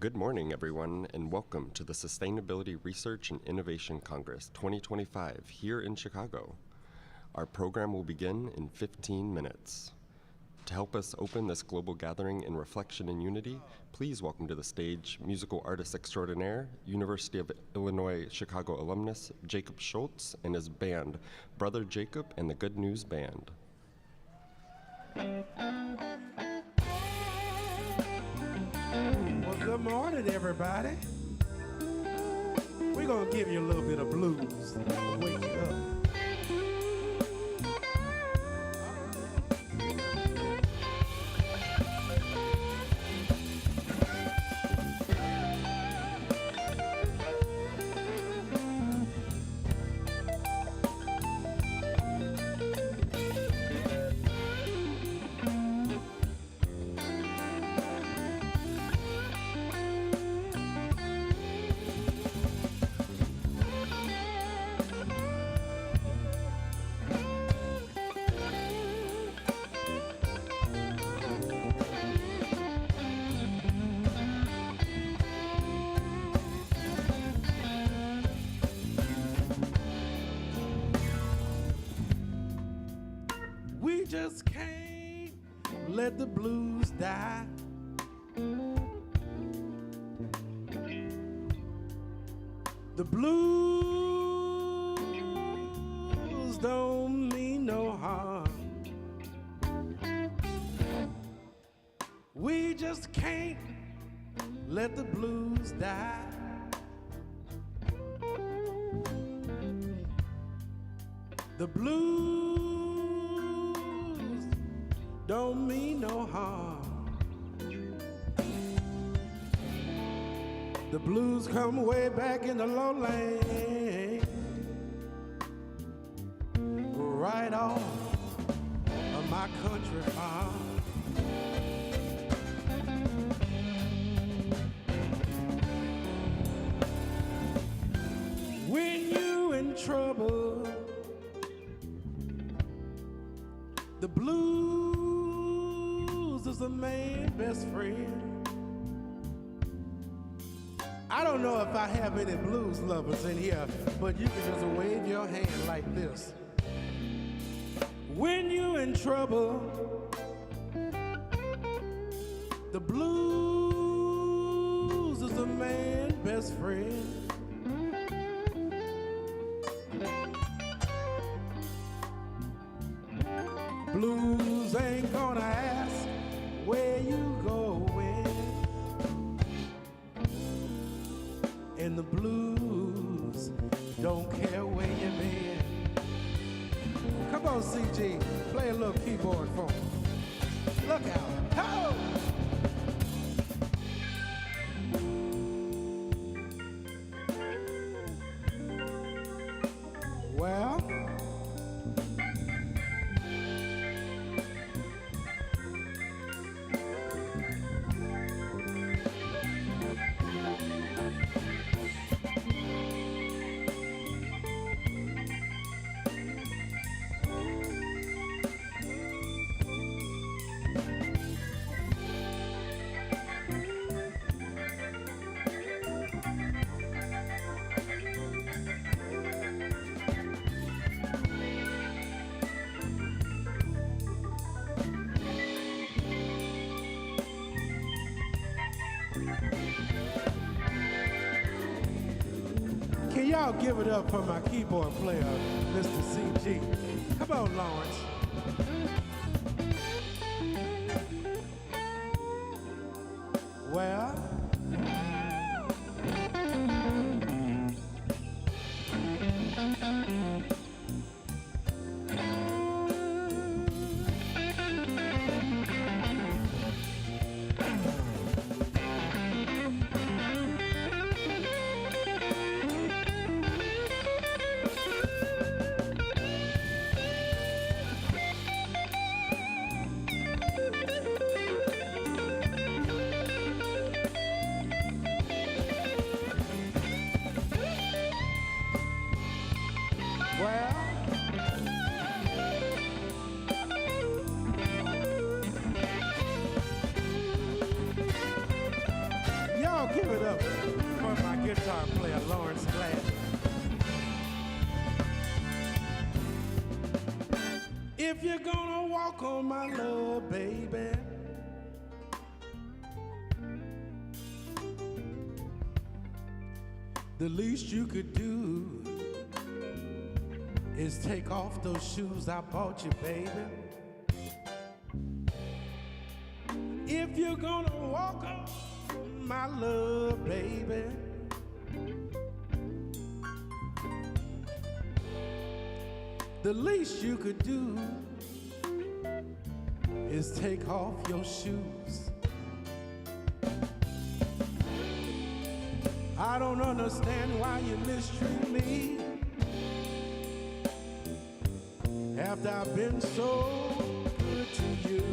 Good morning, everyone, and welcome to the Sustainability Research and Innovation Congress 2025 here in Chicago. Our program will begin in 15 minutes. To help us open this global gathering in reflection and unity, please welcome to the stage musical artist extraordinaire, University of Illinois Chicago alumnus Jacob Schultz and his band, Brother Jacob and the Good News Band. Well, good morning, everybody. We're going to give you a little bit of blues to wake you up. We just can't let the blues die. The blues don't mean no harm. We just can't let the blues die. The blues don't mean no harm. The blues come way back in the lowland, right off of my country farm. When you in trouble, the blues is a man's best friend. I don't know if I have any blues lovers in here, but you can just wave your hand like this. When you in trouble, the blues is a man's best friend. Blues ain't gonna ask where you going, and the blues don't care where you been. Come on, CG, play a little keyboard for me. Look out. Ho! Well, can y'all give it up for my keyboard player, Mr. CG? Come on, Lawrence. Well, If you're gonna walk on my love, baby, the least you could do is take off those shoes I bought you, baby. If you're gonna walk on my love, baby, the least you could do is take off your shoes. I don't understand why you mistreat me after I've been so good to you.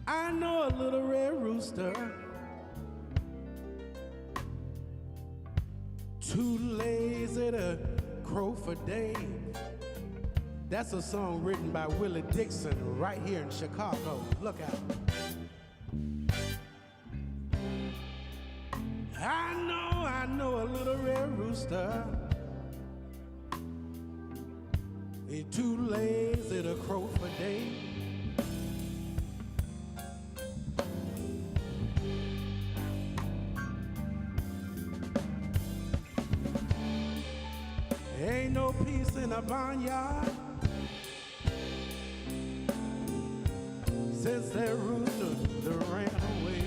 I know a little red rooster, too lazy to crow for day. That's a song written by Willie Dixon right here in Chicago. Look out. I know a little red rooster, he's too lazy to crow for day. Ain't no peace in a barnyard since that rooster that ran away.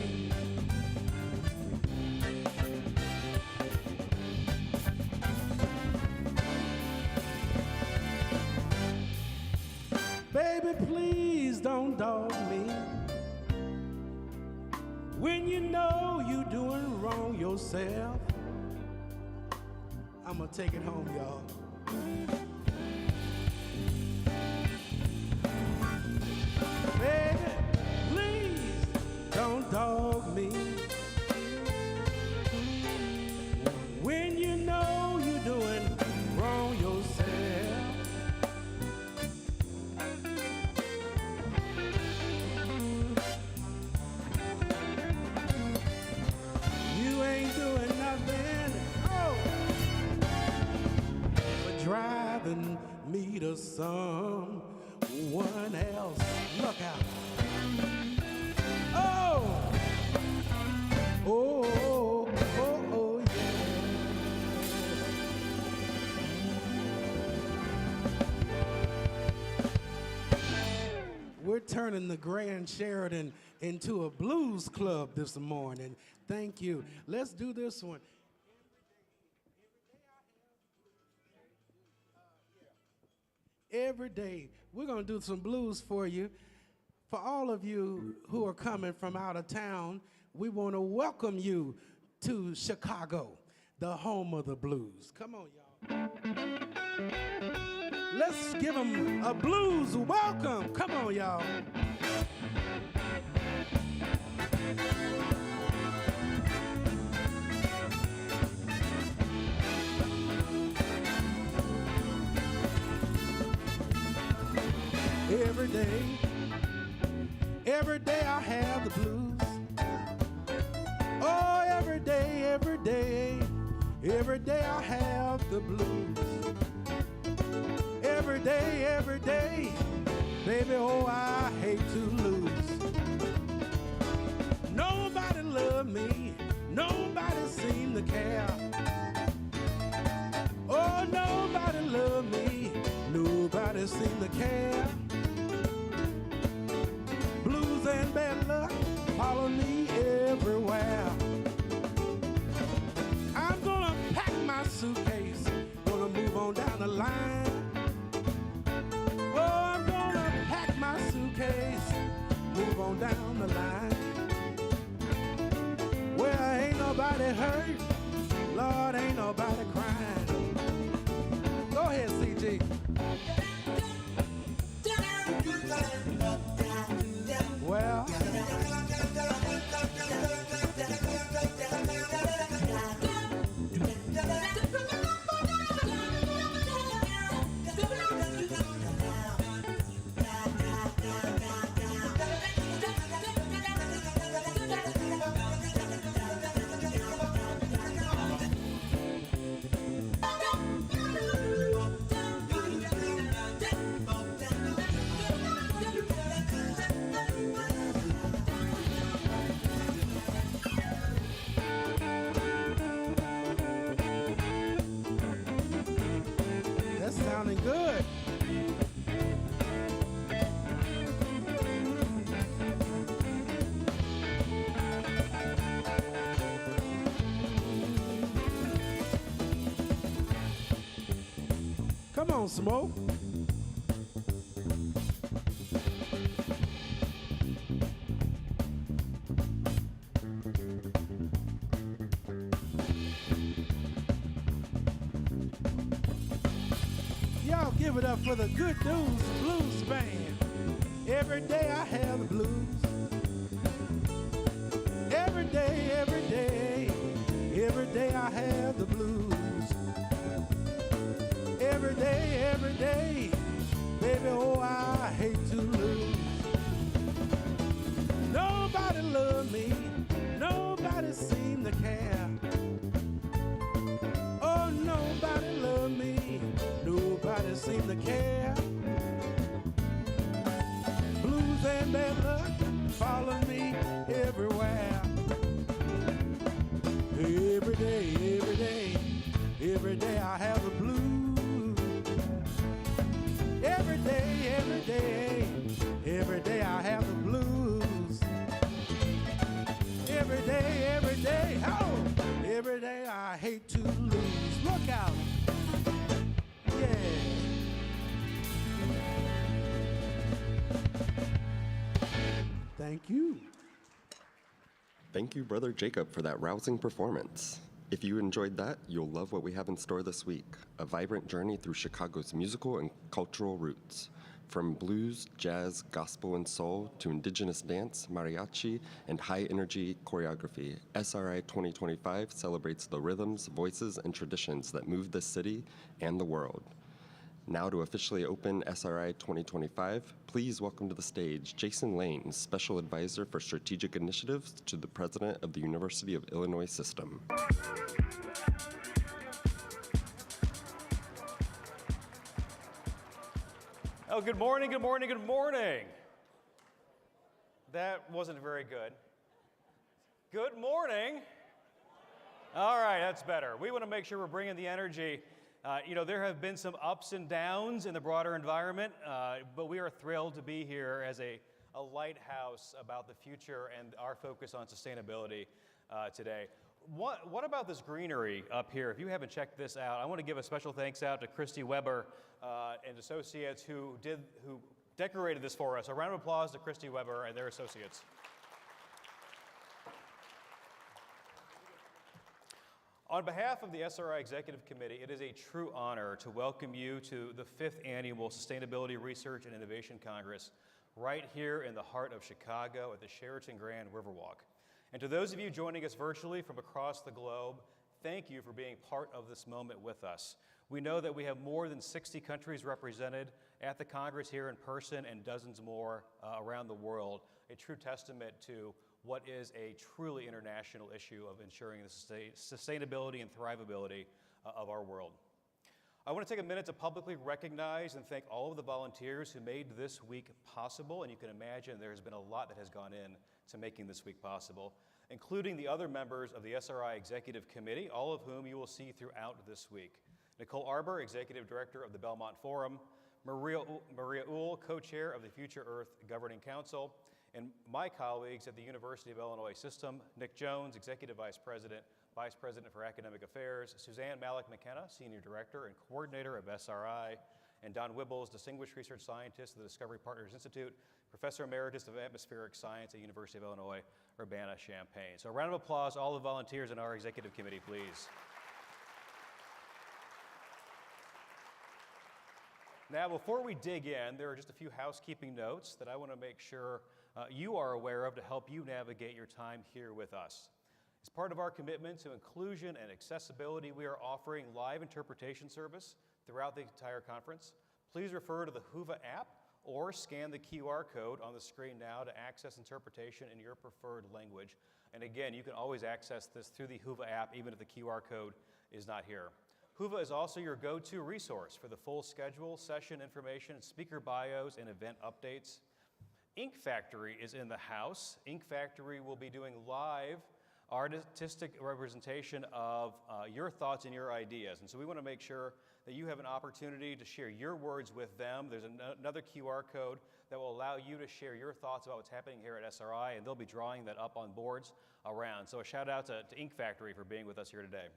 Baby, please don't dog me when you know you're doing wrong yourself. I'm gonna take it home, y'all. Baby, please don't dog me when you know you're doing wrong yourself. You ain't doing nothing, driving me to someone else. Look out. Oh, oh, oh, oh, oh, yeah. We're turning the Grand Sheridan into a blues club this morning. Thank you. Let's do this one. Every day, we're going to do some blues for you. For all of you who are coming from out of town, we want to welcome you to Chicago, the home of the blues. Come on, y'all. Let's give them a blues welcome. Come on, y'all. Every day I have the blues. Oh, every day I have the blues. Every day, baby, oh, I hate to lose. Nobody love me, nobody seem to care. Oh, nobody love me, nobody seem to care. Blues and bad luck follow me everywhere. I'm gonna pack my suitcase, gonna move on down the line. Oh, I'm gonna pack my suitcase, move on down the line. Well, ain't nobody hurt, Lord, ain't nobody crying. Go ahead, CG. Well, on, Smoke. Y'all give it up for the Good News Blues Band. Every day I have the blues. Every day, every day, every day I have the blues. Every day, baby, oh, I hate to lose. Nobody love me, nobody seem to care. Oh, nobody love me, nobody seem to care. Blues and bad luck follow me everywhere. Every day, every day, every day I have the blues. Every day, every day, every day I have the blues. Every day, oh, every day I hate to lose. Look out, yeah. Thank you. Thank you, Brother Jacob, for that rousing performance. If you enjoyed that, you'll love what we have in store this week, a vibrant journey through Chicago's musical and cultural roots. From blues, jazz, gospel, and soul to indigenous dance, mariachi, and high-energy choreography, SRI2025 celebrates the rhythms, voices, and traditions that move this city and the world. Now to officially open SRI 2025, please welcome to the stage Jason Lane, Special Advisor for Strategic Initiatives to the President of the University of Illinois System. Oh, good morning, good morning, good morning. That wasn't very good. Good morning. All right, that's better. We want to make sure we're bringing the energy. There have been some ups and downs in the broader environment, but we are thrilled to be here as a lighthouse about the future and our focus on sustainability today. What about this greenery up here? If you haven't checked this out, I want to give a special thanks out to Christy Weber and associates who decorated this for us. A round of applause to Christy Weber and their associates. On behalf of the SRI Executive Committee, it is a true honor to welcome you to the 5th Annual Sustainability Research and Innovation Congress right here in the heart of Chicago at the Sheraton Grand Riverwalk. And to those of you joining us virtually from across the globe, thank you for being part of this moment with us. We know that we have more than 60 countries represented at the Congress here in person and dozens more around the world, a true testament to what is a truly international issue of ensuring the sustainability and thrivability of our world. I want to take a minute to publicly recognize and thank all of the volunteers who made this week possible, and you can imagine there's been a lot that has gone in to making this week possible, including the other members of the SRI Executive Committee, all of whom you will see throughout this week. Nicole Arbour, Executive Director of the Belmont Forum, Maria Uhl, Co-Chair of the Future Earth Governing Council, and my colleagues at the University of Illinois System, Nick Jones, Executive Vice President for Academic Affairs, Suzanne Malik McKenna, Senior Director and Coordinator of SRI, and Don Wibbles, Distinguished Research Scientist of the Discovery Partners Institute, Professor Emeritus of Atmospheric Science at University of Illinois, Urbana-Champaign. So a round of applause, all the volunteers in our Executive Committee, please. Now, before we dig in, there are just a few housekeeping notes that I want to make sure you are aware of to help you navigate your time here with us. As part of our commitment to inclusion and accessibility, we are offering live interpretation service throughout the entire conference. Please refer to the Whova app or scan the QR code on the screen now to access interpretation in your preferred language. And again, you can always access this through the Whova app, even if the QR code is not here. Whova is also your go-to resource for the full schedule, session information, speaker bios, and event updates. Ink Factory is in the house. Ink Factory will be doing live artistic representation of your thoughts and your ideas. And so we want to make sure that you have an opportunity to share your words with them. There's another QR code that will allow you to share your thoughts about what's happening here at SRI, and they'll be drawing that up on boards around. So a shout out to Ink Factory for being with us here today.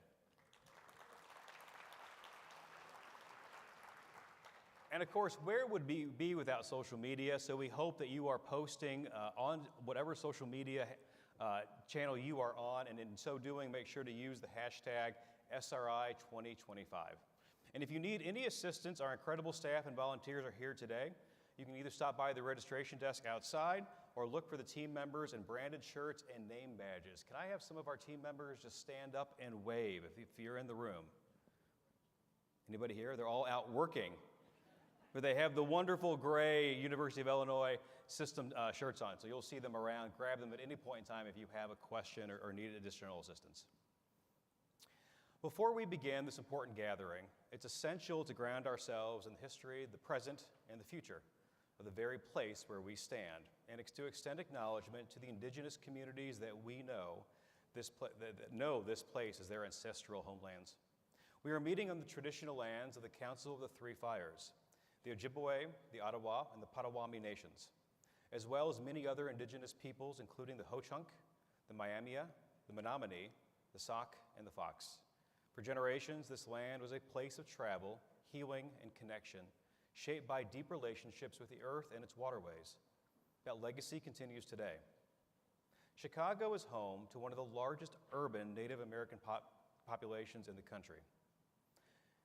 And of course, where would be without social media? So we hope that you are posting on whatever social media channel you are on, and in so doing, make sure to use the hashtag SRI2025. And if you need any assistance, our incredible staff and volunteers are here today. You can either stop by the registration desk outside or look for the team members in branded shirts and name badges. Can I have some of our team members just stand up and wave if you're in the room? Anybody here? They're all out working. But they have the wonderful gray University of Illinois system shirts on, so you'll see them around. Grab them at any point in time if you have a question or need additional assistance. Before we begin this important gathering, it's essential to ground ourselves in the history, the present, and the future of the very place where we stand, and to extend acknowledgement to the indigenous communities that we know this place as their ancestral homelands. We are meeting on the traditional lands of the Council of the Three Fires, the Ojibwe, the Ottawa, and the Potawatomi nations, as well as many other indigenous peoples, including the Ho-Chunk, the Miamia, the Menominee, the Sauk, and the Fox. For generations, this land was a place of travel, healing, and connection, shaped by deep relationships with the earth and its waterways. That legacy continues today. Chicago is home to one of the largest urban Native American populations in the country.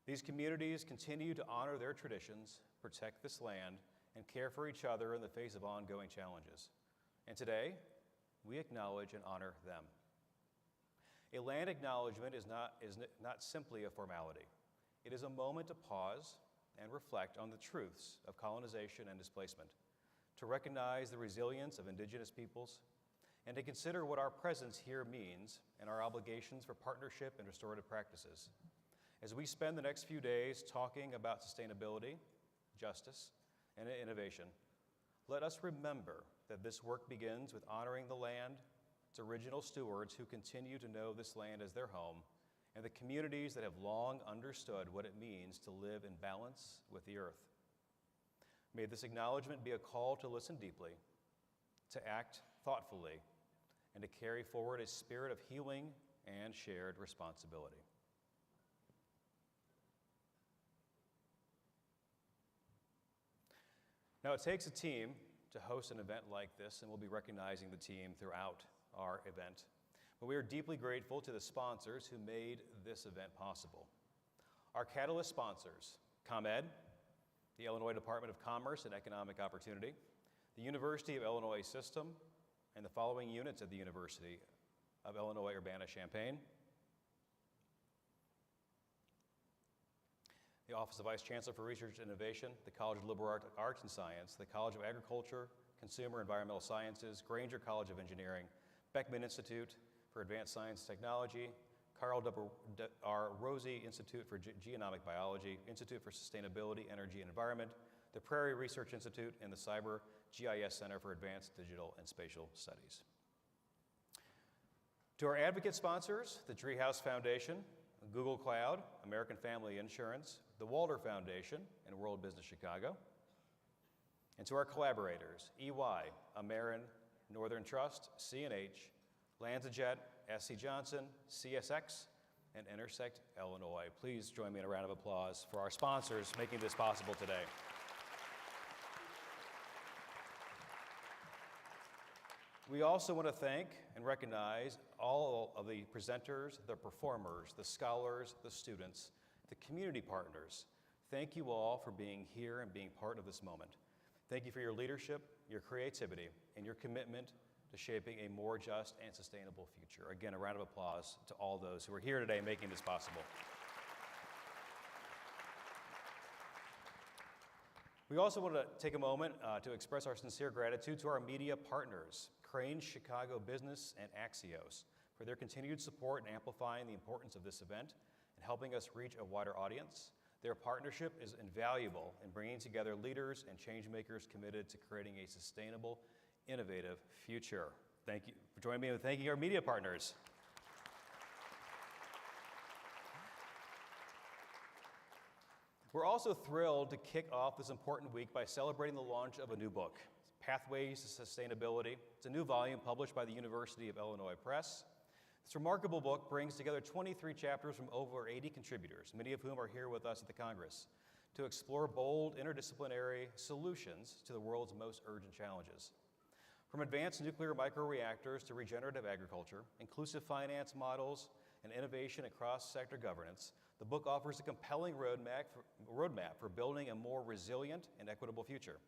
These communities continue to honor their traditions, protect this land, and care for each other in the face of ongoing challenges. And today, we acknowledge and honor them. A land acknowledgement is not simply a formality. It is a moment to pause and reflect on the truths of colonization and displacement, to recognize the resilience of indigenous peoples, and to consider what our presence here means and our obligations for partnership and restorative practices. As we spend the next few days talking about sustainability, justice, and innovation, let us remember that this work begins with honoring the land, its original stewards who continue to know this land as their home, and the communities that have long understood what it means to live in balance with the earth. May this acknowledgement be a call to listen deeply, to act thoughtfully, and to carry forward a spirit of healing and shared responsibility. Now, it takes a team to host an event like this, and we'll be recognizing the team throughout our event. But we are deeply grateful to the sponsors who made this event possible. Our Catalyst sponsors, ComEd, the Illinois Department of Commerce and Economic Opportunity, the University of Illinois System, and the following units at the University of Illinois Urbana-Champaign, the Office of Vice Chancellor for Research and Innovation, the College of Liberal Arts and Science, the College of Agriculture, Consumer and Environmental Sciences, Granger College of Engineering, Beckman Institute for Advanced Science and Technology, Carl R. Rosie Institute for Geonomic Biology, Institute for Sustainability, Energy and Environment, the Prairie Research Institute, and the Cyber GIS Center for Advanced Digital and Spatial Studies. To our advocate sponsors, the Treehouse Foundation, Google Cloud, American Family Insurance, the Walter Foundation, and World Business Chicago. And to our collaborators, EY, Amerin, Northern Trust, CNH, LanzaJet, SC Johnson, CSX, and Intersect Illinois. Please join me in a round of applause for our sponsors making this possible today. We also want to thank and recognize all of the presenters, the performers, the scholars, the students, the community partners. Thank you all for being here and being part of this moment. Thank you for your leadership, your creativity, and your commitment to shaping a more just and sustainable future. Again, a round of applause to all those who are here today making this possible. We also want to take a moment to express our sincere gratitude to our media partners, Crain's Chicago Business and Axios, for their continued support in amplifying the importance of this event and helping us reach a wider audience. Their partnership is invaluable in bringing together leaders and changemakers committed to creating a sustainable, innovative future. Thank you for joining me in thanking our media partners. We're also thrilled to kick off this important week by celebrating the launch of a new book, Pathways to Sustainability. It's a new volume published by the University of Illinois Press. This remarkable book brings together 23 chapters from over 80 contributors, many of whom are here with us at the Congress, to explore bold interdisciplinary solutions to the world's most urgent challenges. From advanced nuclear microreactors to regenerative agriculture, inclusive finance models, and innovation across sector governance, the book offers a compelling roadmap for building a more resilient and equitable future.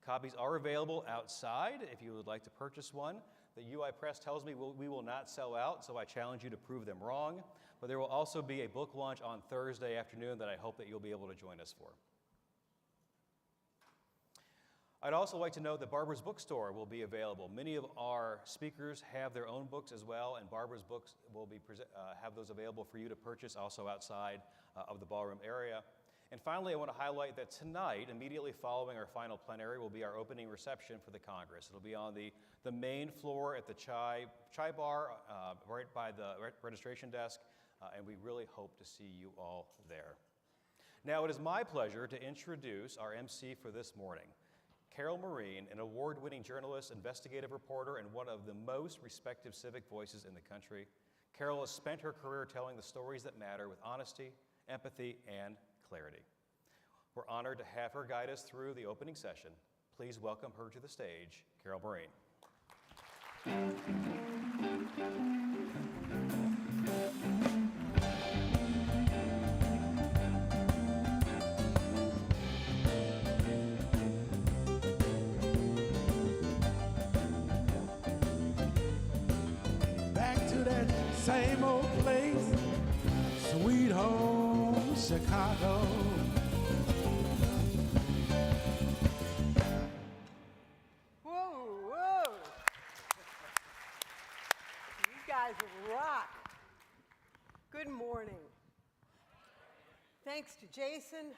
Copies are available outside if you would like to purchase one. The UI Press tells me we will not sell out, so I challenge you to prove them wrong. But there will also be a book launch on Thursday afternoon that I hope that you'll be able to join us for. I'd also like to note that Barbara's Bookstore will be available. Many of our speakers have their own books as well, and Barbara's Books will be have those available for you to purchase also outside of the ballroom area. And finally, I want to highlight that tonight, immediately following our final plenary, will be our opening reception for the Congress. It'll be on the main floor at the chai bar, right by the registration desk, and we really hope to see you all there. Now, it is my pleasure to introduce our MC for this morning, Carol Maureen, an award-winning journalist, investigative reporter, and one of the most respected civic voices in the country. Carol has spent her career telling the stories that matter with honesty, empathy, and clarity. We're honored to have her guide us through the opening session. Please welcome her to the stage, Carol Maureen. Back to that same old place, sweet home Chicago. Whoa, whoa. You guys rock. Good morning. Thanks to Jason,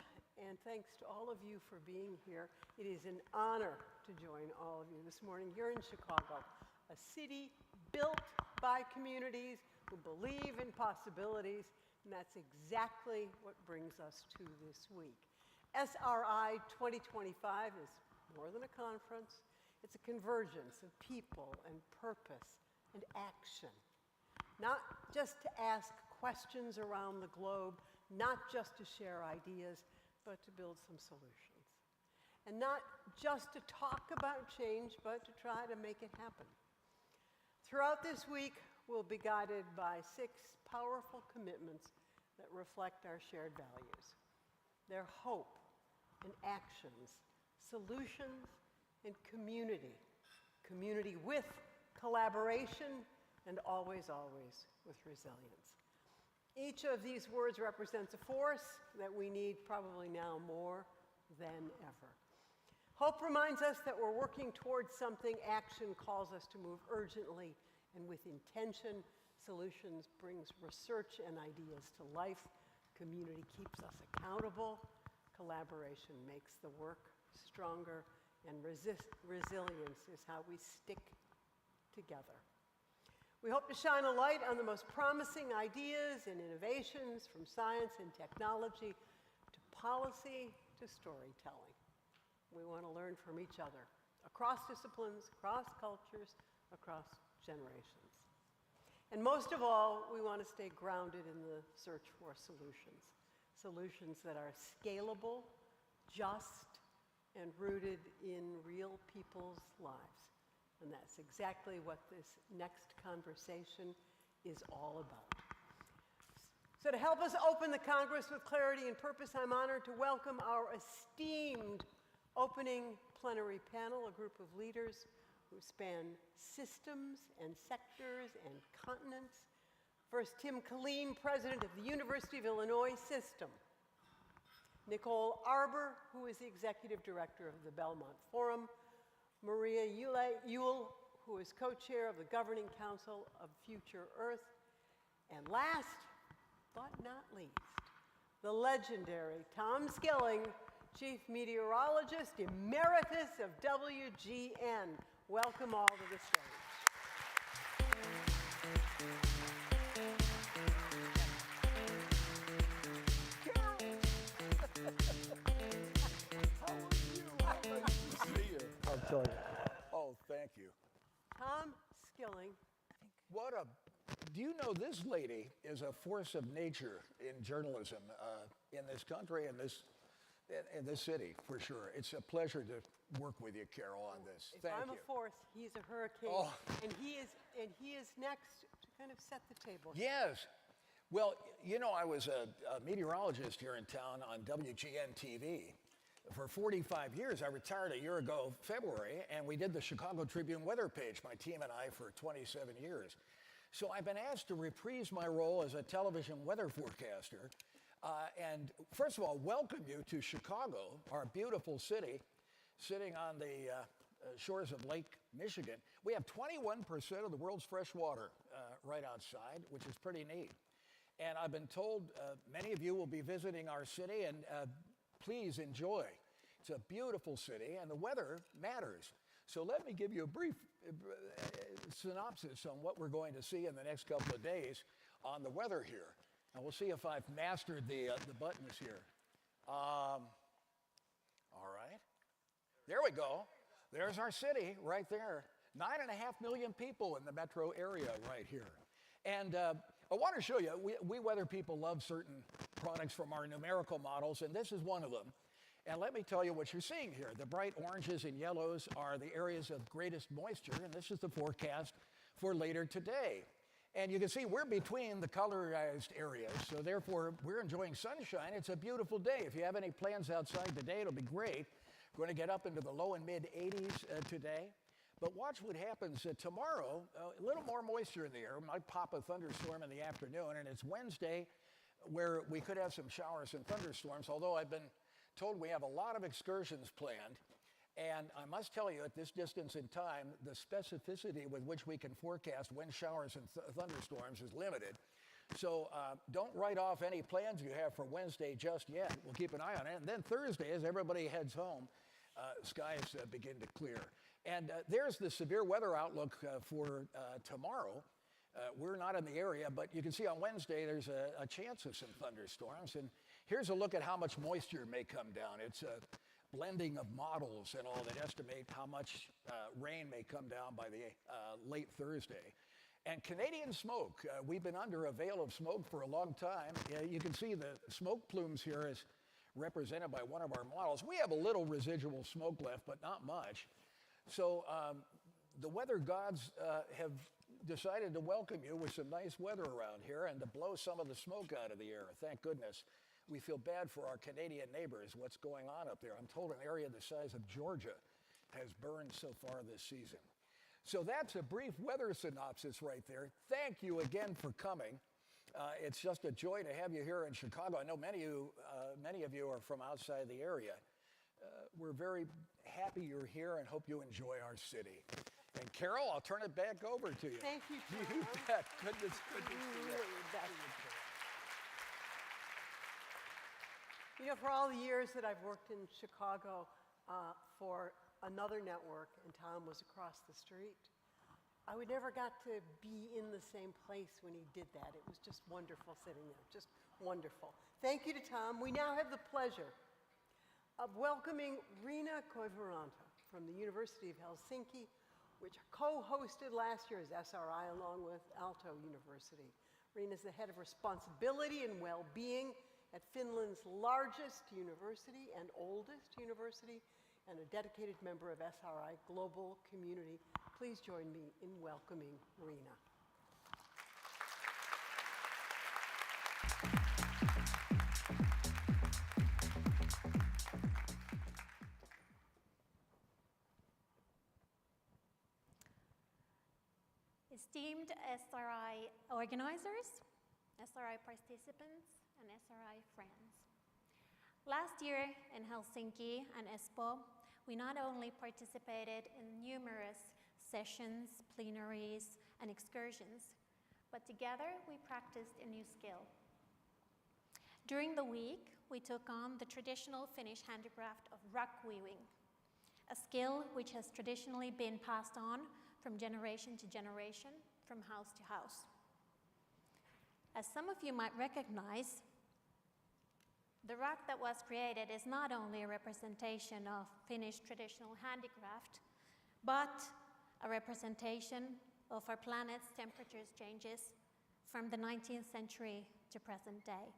and thanks to all of you for being here. It is an honor to join all of you this morning here in Chicago, a city built by communities who believe in possibilities, and that's exactly what brings us to this week. SRI2025 is more than a conference. It's a convergence of people and purpose and action. Not just to ask questions around the globe, not just to share ideas, but to build some solutions. And not just to talk about change, but to try to make it happen. Throughout this week, we'll be guided by 6 powerful commitments that reflect our shared values. They're hope and actions, solutions and community. Community with collaboration and always, always with resilience. Each of these words represents a force that we need probably now more than ever. Hope reminds us that we're working towards something. Action calls us to move urgently and with intention. Solutions brings research and ideas to life. Community keeps us accountable. Collaboration makes the work stronger. And resilience is how we stick together. We hope to shine a light on the most promising ideas and innovations from science and technology to policy to storytelling. We want to learn from each other, across disciplines, across cultures, across generations. And most of all, we want to stay grounded in the search for solutions. Solutions that are scalable, just, and rooted in real people's lives. And that's exactly what this next conversation is all about. So to help us open the Congress with clarity and purpose, I'm honored to welcome our esteemed opening plenary panel, a group of leaders who span systems and sectors and continents. First, Tim Killeen, president of the University of Illinois System. Nicole Arbour, who is the executive director of the Belmont Forum. Maria Ewell, who is co-chair of the Governing Council of Future Earth. And last but not least, the legendary Tom Skilling, Chief Meteorologist Emeritus of WGN. Welcome all to the stage. I'll tell you. Oh, thank you. Tom Skilling. Do you know this lady is a force of nature in journalism in this country and this in this city, for sure. It's a pleasure to work with you, Carol, on this. If Thank I'm you. a force, he's a hurricane, Oh. and he is next to kind of set the table. Yes. Well, you know, I was a meteorologist here in town on WGN TV for 45 years. I retired a year ago, February, and we did the Chicago Tribune weather page, my team and I, for 27 years. So I've been asked to reprise my role as a television weather forecaster. And first of all, welcome you to Chicago, our beautiful city, sitting on the shores of Lake Michigan. We have 21% of the world's fresh water right outside, which is pretty neat. And I've been told many of you will be visiting our city, and please enjoy. It's a beautiful city, and the weather matters. So let me give you a brief synopsis on what we're going to see in the next couple of days on the weather here. And we'll see if I've mastered the buttons here. All right. There we go. There's our city right there. 9.5 million people in the metro area right here. And I want to show you, we weather people love certain products from our numerical models, and this is one of them. And let me tell you what you're seeing here. The bright oranges and yellows are the areas of greatest moisture, and this is the forecast for later today. And you can see we're between the colorized areas, so therefore we're enjoying sunshine. It's a beautiful day. If you have any plans outside today, it'll be great. We're going to get up into the low and mid 80s today. But watch what happens tomorrow. A little more moisture in the air. Might pop a thunderstorm in the afternoon, and it's Wednesday where we could have some showers and thunderstorms, although I've been told we have a lot of excursions planned. And I must tell you, at this distance in time, the specificity with which we can forecast wind showers and thunderstorms is limited. So don't write off any plans you have for Wednesday just yet. We'll keep an eye on it. And then Thursday, as everybody heads home, skies begin to clear. And there's the severe weather outlook for tomorrow. We're not in the area, but you can see on Wednesday there's a chance of some thunderstorms. And here's a look at how much moisture may come down. It's a blending of models and all that estimate how much rain may come down by the late Thursday. And Canadian smoke, we've been under a veil of smoke for a long time. You can see the smoke plumes here is represented by one of our models. We have a little residual smoke left, but not much. So the weather gods have decided to welcome you with some nice weather around here and to blow some of the smoke out of the air. Thank goodness. We feel bad for our Canadian neighbors, what's going on up there. I'm told an area the size of Georgia has burned so far this season. So that's a brief weather synopsis right there. Thank you again for coming. It's just a joy to have you here in Chicago. I know many of you are from outside the area. We're very happy you're here and hope you enjoy our city. And Carol, I'll turn it back over to you. Thank you, Tom. You bet. Good to see you. You know, for all the years that I've worked in Chicago for another network, and Tom was across the street, I would never got to be in the same place when he did that. It was just wonderful sitting there, just wonderful. Thank you to Tom. We now have the pleasure of welcoming Riina Koivuranta from the University of Helsinki, which co-hosted last year's SRI along with Aalto University. Riina is the head of responsibility and well-being at Finland's largest university and oldest university, and a dedicated member of SRI Global Community. Please join me in welcoming Riina. Esteemed SRI organizers, SRI participants, and SRI friends. Last year in Helsinki and Espoo, we not only participated in numerous sessions, plenaries, and excursions, but together we practiced a new skill. During the week, we took on the traditional Finnish handicraft of rock weaving, a skill which has traditionally been passed on from generation to generation, from house to house. As some of you might recognize, the rock that was created is not only a representation of Finnish traditional handicraft, but a representation of our planet's temperature changes from the 19th century to present day.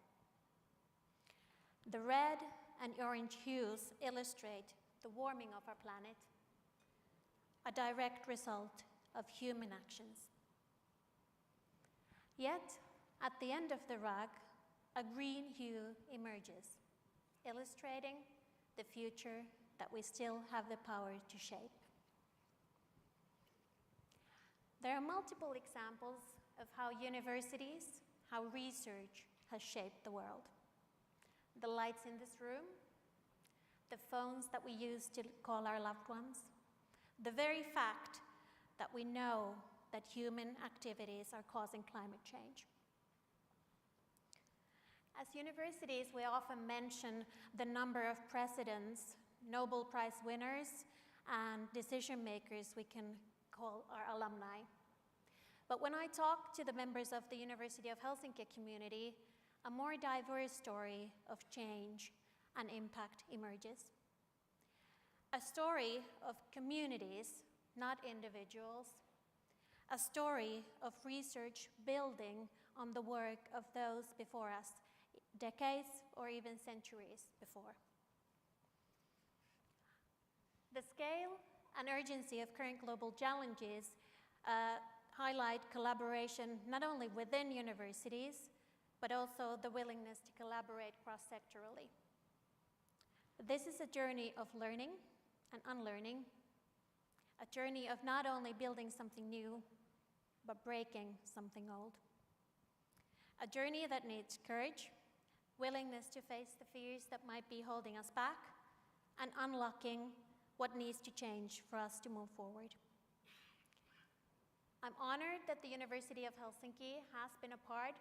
The red and orange hues illustrate the warming of our planet, a direct result of human actions. Yet, at the end of the rug, a green hue emerges, illustrating the future that we still have the power to shape. There are multiple examples of how universities, how research has shaped the world. The lights in this room, the phones that we use to call our loved ones, the very fact that we know that human activities are causing climate change. As universities, we often mention the number of presidents, Nobel Prize winners, and decision makers we can call our alumni. But when I talk to the members of the University of Helsinki community, a more diverse story of change and impact emerges. A story of communities, not individuals. A story of research building on the work of those before us, decades or even centuries before. The scale and urgency of current global challenges highlight collaboration not only within universities, but also the willingness to collaborate cross-sectorally. This is a journey of learning and unlearning, a journey of not only building something new, but breaking something old. A journey that needs courage, willingness to face the fears that might be holding us back, and unlocking what needs to change for us to move forward. I'm honored that the University of Helsinki has been a part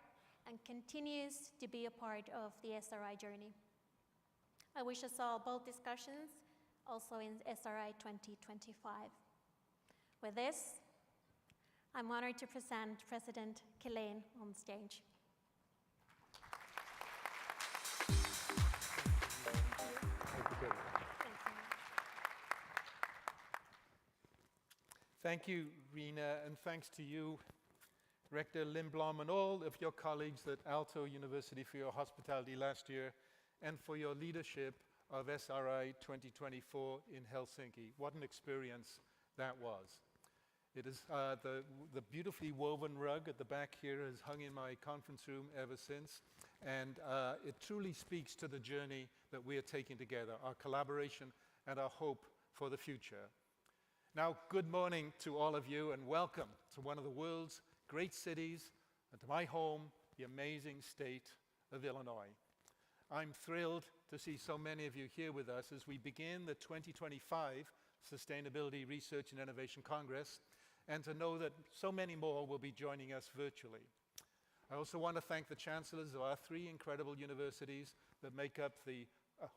and continues to be a part of the SRI journey. I wish us all bold discussions, also in SRI 2025. With this, I'm honored to present President Kelaine on stage. Thank you, Rena, and thanks to you, Rector Lindblom, and all of your colleagues at Aalto University for your hospitality last year and for your leadership of SRI 2024 in Helsinki. What an experience that was. It is the beautifully woven rug at the back here has hung in my conference room ever since, and it truly speaks to the journey that we are taking together, our collaboration and our hope for the future. Now, good morning to all of you, and welcome to one of the world's great cities, and to my home, the amazing state of Illinois. I'm thrilled to see so many of you here with us as we begin the 2025 Sustainability Research and Innovation Congress, and to know that so many more will be joining us virtually. I also want to thank the chancellors of our three incredible universities that make up the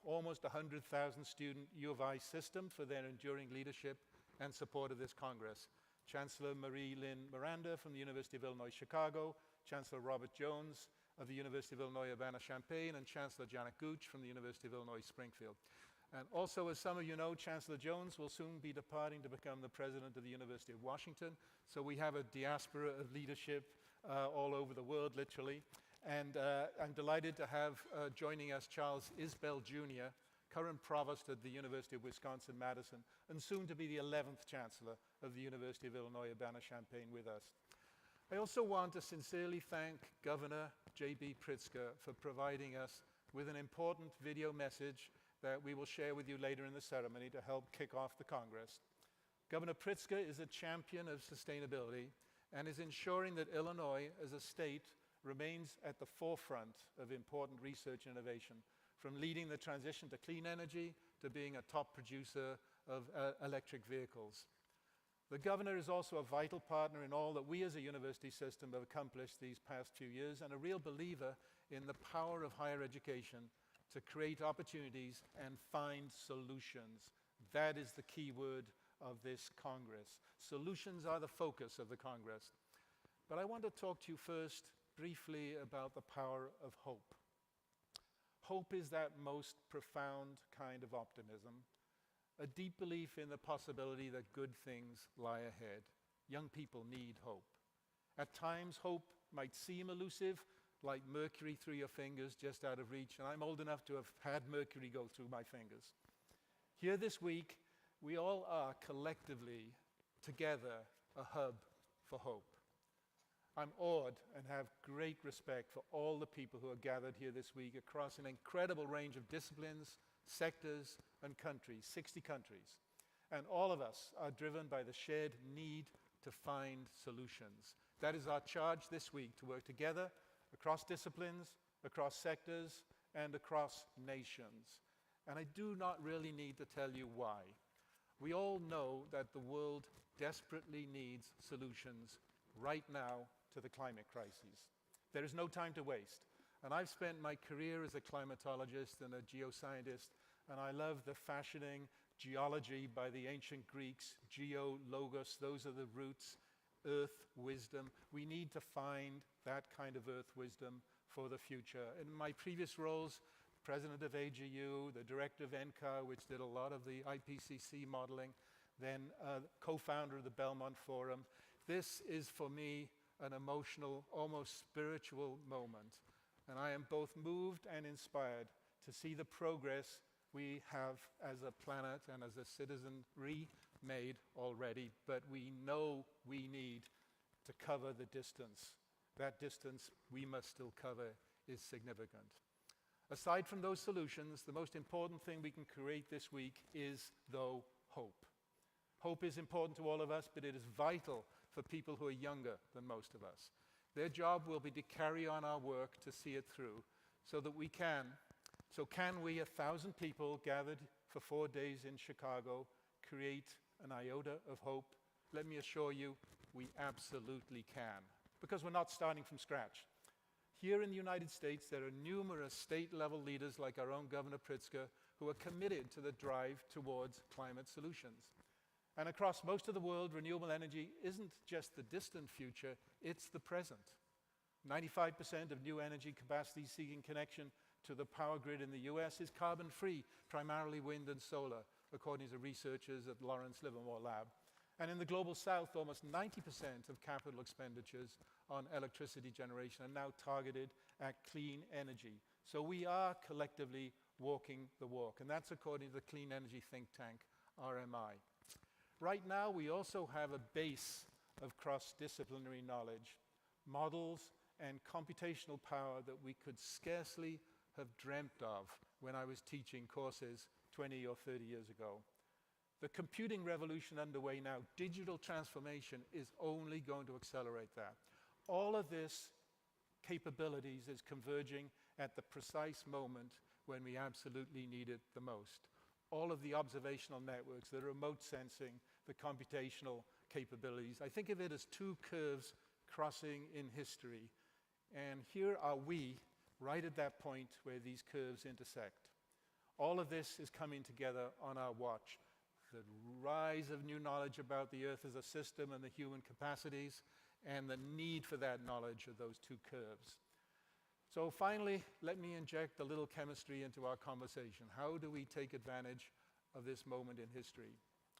almost 100,000 student U of I system for their enduring leadership and support of this Congress. Chancellor Marie-Lynn Miranda from the University of Illinois Chicago, Chancellor Robert Jones of the University of Illinois Urbana-Champaign, and Chancellor Janet Gooch from the University of Illinois Springfield. And also, as some of you know, Chancellor Jones will soon be departing to become the president of the University of Washington. So we have a diaspora of leadership all over the world, literally. And I'm delighted to have joining us Charles Isbell Jr., current provost at the University of Wisconsin-Madison, and soon to be the 11th chancellor of the University of Illinois Urbana-Champaign with us. I also want to sincerely thank Governor J.B. Pritzker for providing us with an important video message that we will share with you later in the ceremony to help kick off the Congress. Governor Pritzker is a champion of sustainability and is ensuring that Illinois as a state remains at the forefront of important research and innovation, from leading the transition to clean energy to being a top producer of electric vehicles. The governor is also a vital partner in all that we as a university system have accomplished these past few years, and a real believer in the power of higher education to create opportunities and find solutions. That is the key word of this Congress. Solutions are the focus of the Congress. But I want to talk to you first briefly about the power of hope. Hope is that most profound kind of optimism, a deep belief in the possibility that good things lie ahead. Young people need hope. At times, hope might seem elusive, like mercury through your fingers, just out of reach, and I'm old enough to have had mercury go through my fingers. Here this week, we all are collectively, together, a hub for hope. I'm awed and have great respect for all the people who are gathered here this week across an incredible range of disciplines, sectors, and countries, 60 countries. And all of us are driven by the shared need to find solutions. That is our charge this week, to work together across disciplines, across sectors, and across nations. And I do not really need to tell you why. We all know that the world desperately needs solutions right now to the climate crisis. There is no time to waste. And I've spent my career as a climatologist and a geoscientist, and I love the fashioning geology by the ancient Greeks, geo, logos, those are the roots, earth wisdom. We need to find that kind of earth wisdom for the future. In my previous roles, president of AGU, the director of NCAR, which did a lot of the IPCC modeling, then co-founder of the Belmont Forum. This is for me an emotional, almost spiritual moment. And I am both moved and inspired to see the progress we have as a planet and as a citizenry made already, but we know we need to cover the distance. That distance we must still cover is significant. Aside from those solutions, the most important thing we can create this week is, though, hope. Hope is important to all of us, but it is vital for people who are younger than most of us. Their job will be to carry on our work to see it through so that we can. So can we, 1,000 people gathered for 4 days in Chicago, create an iota of hope? Let me assure you, we absolutely can, because we're not starting from scratch. Here in the United States, there are numerous state-level leaders like our own Governor Pritzker who are committed to the drive towards climate solutions. And across most of the world, renewable energy isn't just the distant future, it's the present. 95% of new energy capacity seeking connection to the power grid in the US is carbon-free, primarily wind and solar, according to researchers at Lawrence Livermore Lab. And in the global south, almost 90% of capital expenditures on electricity generation are now targeted at clean energy. So we are collectively walking the walk, and that's according to the clean energy think tank, RMI. Right now, we also have a base of cross-disciplinary knowledge, models, and computational power that we could scarcely have dreamt of when I was teaching courses 20 or 30 years ago. The computing revolution underway now, digital transformation, is only going to accelerate that. All of this capabilities is converging at the precise moment when we absolutely need it the most. All of the observational networks, the remote sensing, the computational capabilities. I think of it as two curves crossing in history. And here are we, right at that point where these curves intersect. All of this is coming together on our watch. The rise of new knowledge about the Earth as a system and the human capacities, and the need for that knowledge of those two curves. So finally, let me inject a little chemistry into our conversation. How do we take advantage of this moment in history?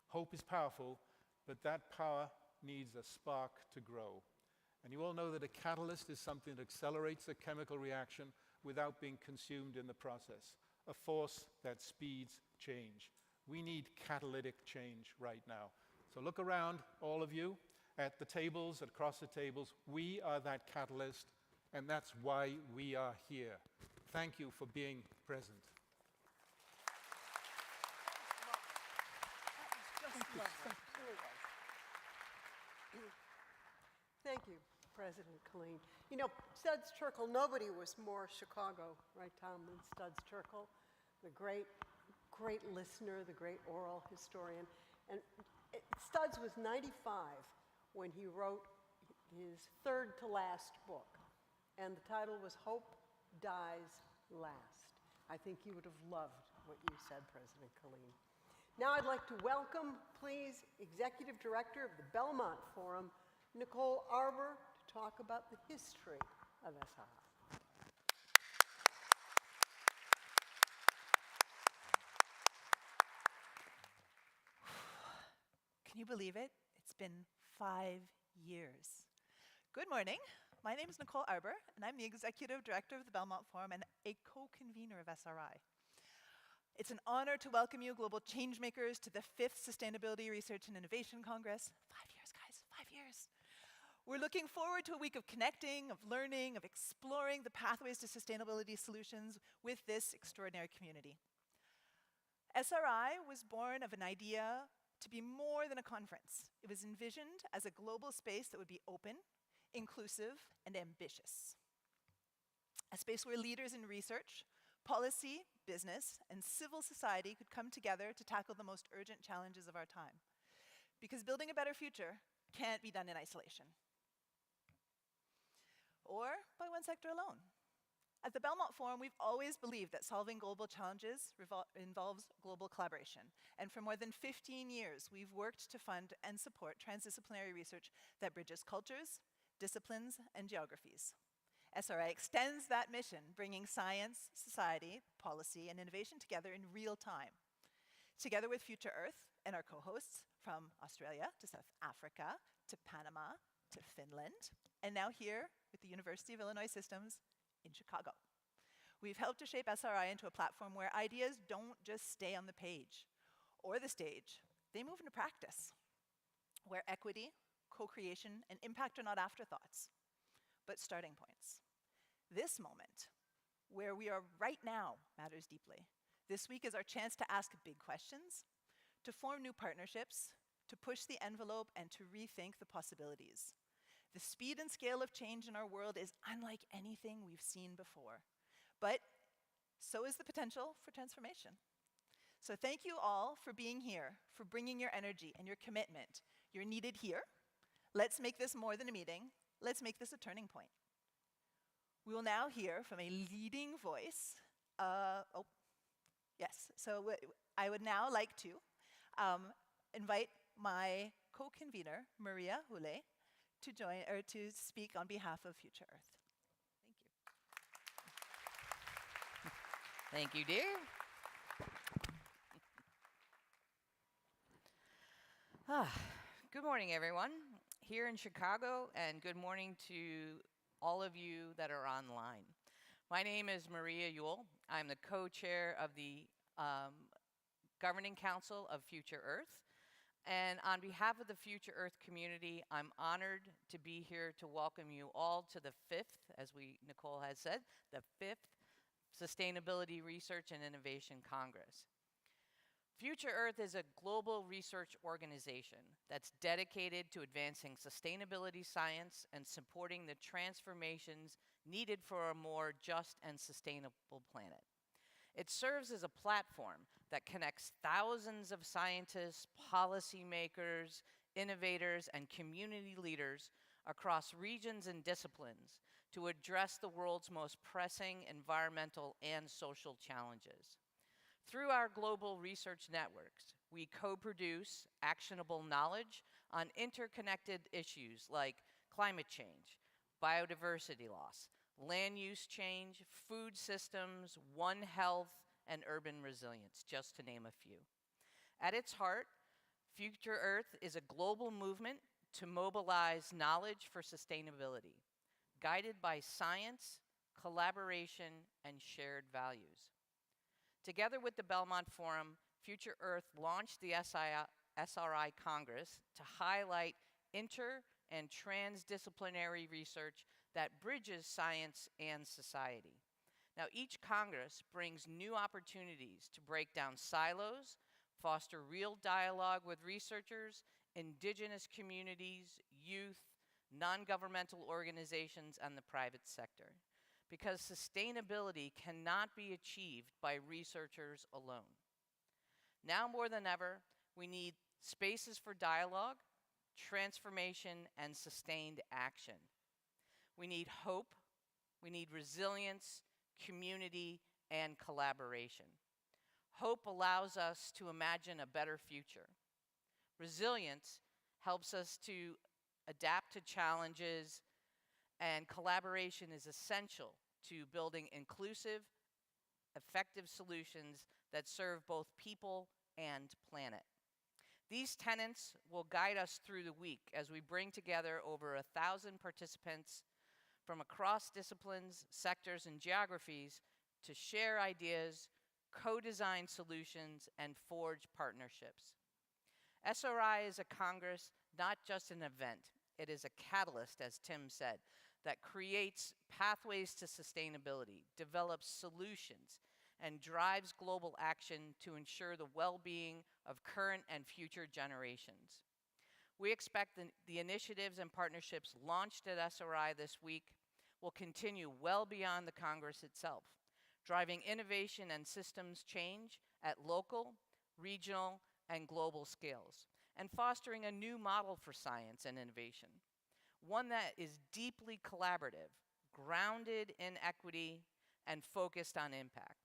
Hope is powerful, but that power needs a spark to grow. And you all know that a catalyst is something that accelerates a chemical reaction without being consumed in the process, a force that speeds change. We need catalytic change right now. So look around, all of you, at the tables, across the tables. We are that catalyst, and that's why we are here. Thank you for being present. Thank you, President Killeen. You know, Studs Terkel, nobody was more Chicago, right, Tom, than Studs Terkel, the great listener, the great oral historian. And Studs was 95 when he wrote his third to last book, and the title was Hope Dies Last. I think you would have loved what you said, President Killeen. Now I'd like to welcome, please, Executive Director of the Belmont Forum, Nicole Arbour, to talk about the history of SRI. Can you believe it? It's been 5 years. Good morning. My name is Nicole Arbour, and I'm the Executive Director of the Belmont Forum and a co-convener of SRI. It's an honor to welcome you, global changemakers, to the 5th Sustainability Research and Innovation Congress. 5 years, guys, 5 years. We're looking forward to a week of connecting, of learning, of exploring the pathways to sustainability solutions with this extraordinary community. SRI was born of an idea to be more than a conference. It was envisioned as a global space that would be open, inclusive, and ambitious. A space where leaders in research, policy, business, and civil society could come together to tackle the most urgent challenges of our time. Because building a better future can't be done in isolation, or by one sector alone. At the Belmont Forum, we've always believed that solving global challenges involves global collaboration. And for more than 15 years, we've worked to fund and support transdisciplinary research that bridges cultures, disciplines, and geographies. SRI extends that mission, bringing science, society, policy, and innovation together in real time. Together with Future Earth and our co-hosts from Australia to South Africa to Panama to Finland, and now here with the University of Illinois Systems in Chicago. We've helped to shape SRI into a platform where ideas don't just stay on the page or the stage, they move into practice, where equity, co-creation, and impact are not afterthoughts, but starting points. This moment, where we are right now, matters deeply. This week is our chance to ask big questions, to form new partnerships, to push the envelope, and to rethink the possibilities. The speed and scale of change in our world is unlike anything we've seen before, but so is the potential for transformation. So thank you all for being here, for bringing your energy and your commitment. You're needed here. Let's make this more than a meeting. Let's make this a turning point. We will now hear from a leading voice. So I would now like to invite my co-convener, Maria Hule, to join or to speak on behalf of Future Earth. Thank you. Thank you, dear. Good morning, everyone, here in Chicago, and good morning to all of you that are online. My name is Maria Yule. I'm the co-chair of the Governing Council of Future Earth. And on behalf of the Future Earth community, I'm honored to be here to welcome you all to the 5th, as Nicole has said, the 5th Sustainability Research and Innovation Congress. Future Earth is a global research organization that's dedicated to advancing sustainability science and supporting the transformations needed for a more just and sustainable planet. It serves as a platform that connects thousands of scientists, policymakers, innovators, and community leaders across regions and disciplines to address the world's most pressing environmental and social challenges. Through our global research networks, we co-produce actionable knowledge on interconnected issues like climate change, biodiversity loss, land use change, food systems, One Health, and urban resilience, just to name a few. At its heart, Future Earth is a global movement to mobilize knowledge for sustainability, guided by science, collaboration, and shared values. Together with the Belmont Forum, Future Earth launched the SRI Congress to highlight inter- and transdisciplinary research that bridges science and society. Now, each Congress brings new opportunities to break down silos, foster real dialogue with researchers, indigenous communities, youth, non-governmental organizations, and the private sector. Because sustainability cannot be achieved by researchers alone. Now more than ever, we need spaces for dialogue, transformation, and sustained action. We need hope, we need resilience, community, and collaboration. Hope allows us to imagine a better future. Resilience helps us to adapt to challenges, and collaboration is essential to building inclusive, effective solutions that serve both people and planet. These tenets will guide us through the week as we bring together over 1,000 participants from across disciplines, sectors, and geographies to share ideas, co-design solutions, and forge partnerships. SRI is a Congress, not just an event. It is a catalyst, as Tim said, that creates pathways to sustainability, develops solutions, and drives global action to ensure the well-being of current and future generations. We expect the initiatives and partnerships launched at SRI this week will continue well beyond the Congress itself, driving innovation and systems change at local, regional, and global scales, and fostering a new model for science and innovation, one that is deeply collaborative, grounded in equity, and focused on impact.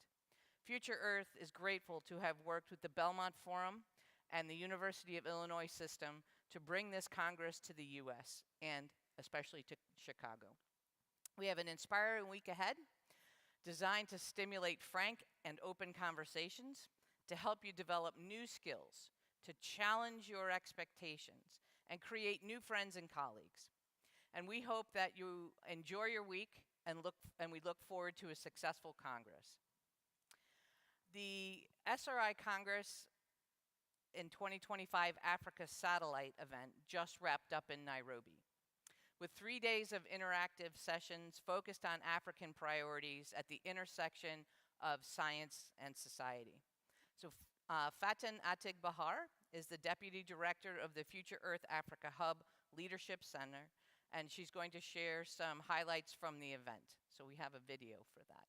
Future Earth is grateful to have worked with the Belmont Forum and the University of Illinois system to bring this Congress to the US and especially to Chicago. We have an inspiring week ahead designed to stimulate frank and open conversations, to help you develop new skills, to challenge your expectations, and create new friends and colleagues. And we hope that you enjoy your week and we look forward to a successful Congress. The SRI Congress in 2025 Africa Satellite event just wrapped up in Nairobi, with 3 days of interactive sessions focused on African priorities at the intersection of science and society. So Fatin Atig Bahar is the Deputy Director of the Future Earth Africa Hub Leadership Center, and she's going to share some highlights from the event. So we have a video for that.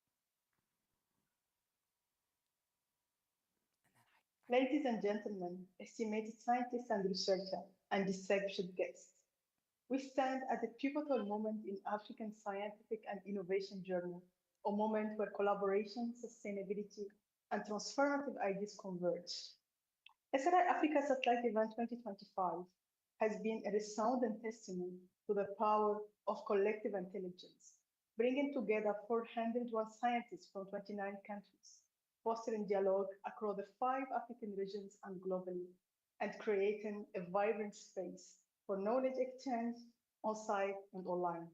Ladies and gentlemen, estimated scientists and researchers, and distinguished guests, we stand at a pivotal moment in African scientific and innovation journey, a moment where collaboration, sustainability, and transformative ideas converge. SRI Africa Satellite Event 2025 has been a resounding testament to the power of collective intelligence, bringing together 401 scientists from 29 countries, fostering dialogue across the 5 African regions and globally, and creating a vibrant space for knowledge exchange on-site and online.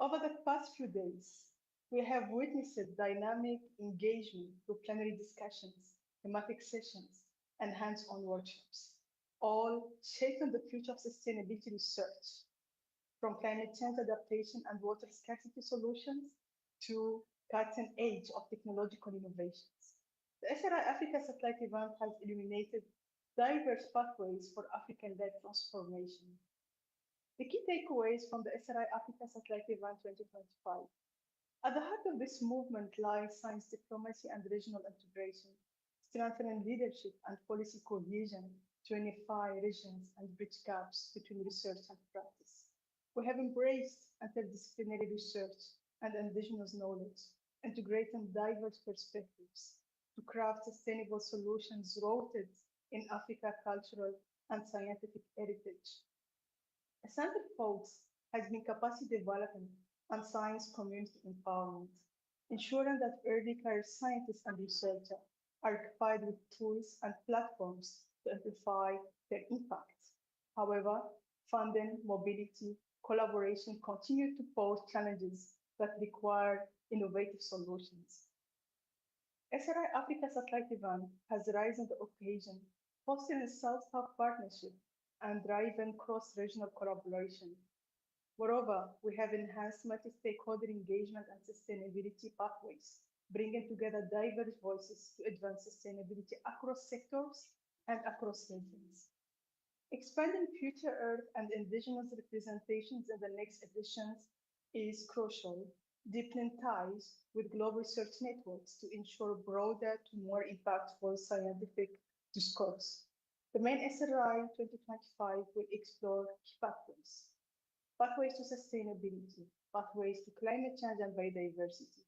Over the past few days, we have witnessed dynamic engagement through plenary discussions, thematic sessions, and hands-on workshops, all shaping the future of sustainability research, from climate change adaptation and water scarcity solutions to cutting edge of technological innovations. The SRI Africa Satellite Event has illuminated diverse pathways for African-led transformation. The key takeaways from the SRI Africa Satellite Event 2025. At the heart of this movement lies science diplomacy and regional integration, strengthening leadership and policy cohesion to unify regions and bridge gaps between research and practice. We have embraced interdisciplinary research and indigenous knowledge, integrating diverse perspectives to craft sustainable solutions rooted in Africa's cultural and scientific heritage. A central focus has been capacity development and science community empowerment, ensuring that early career scientists and researchers are equipped with tools and platforms to amplify their impact. However, funding, mobility, collaboration continue to pose challenges that require innovative solutions. SRI Africa Satellite Event has risen the occasion, fostering South-South partnership and driving cross-regional collaboration. Moreover, we have enhanced multi-stakeholder engagement and sustainability pathways, bringing together diverse voices to advance sustainability across sectors and across regions. Expanding Future Earth and indigenous representations in the next editions is crucial, deepening ties with global research networks to ensure broader to more impactful scientific discourse. The main SRI 2025 will explore key pathways. Pathways to sustainability, pathways to climate change and biodiversity,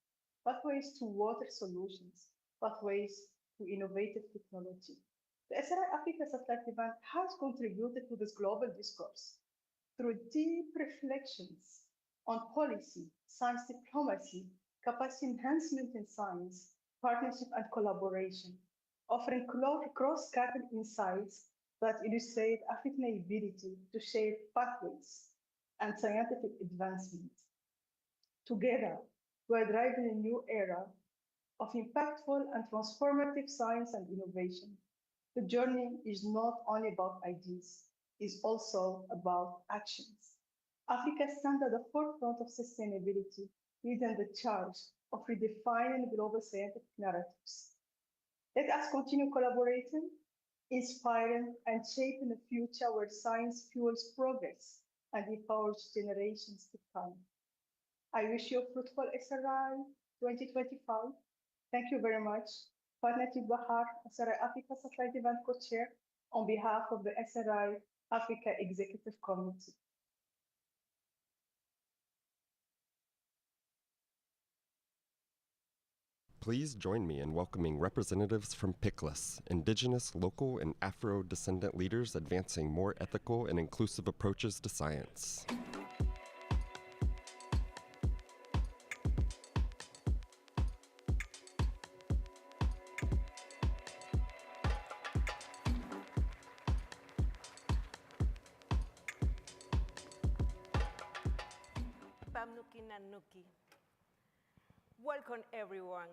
pathways to water solutions, pathways to innovative technology. The SRI Africa Satellite Event has contributed to this global discourse through deep reflections on policy, science diplomacy, capacity enhancement in science, partnership and collaboration, offering cross-cutting insights that illustrate African ability to shape pathways and scientific advancement. Together, we're driving a new era of impactful and transformative science and innovation. The journey is not only about ideas, it's also about actions. Africa stands at the forefront of sustainability, leading the charge of redefining global scientific narratives. Let us continue collaborating, inspiring, and shaping a future where science fuels progress and empowers generations to come. I wish you a fruitful SRI 2025. Thank you very much. Partnership Bahar, SRI Africa Satellite Event Co-Chair, on behalf of the SRI Africa Executive Committee. Please join me in welcoming representatives from PICLIS, Indigenous, local, and Afro-descendant leaders advancing more ethical and inclusive approaches to science. Pamnuki Nanuki. Welcome everyone.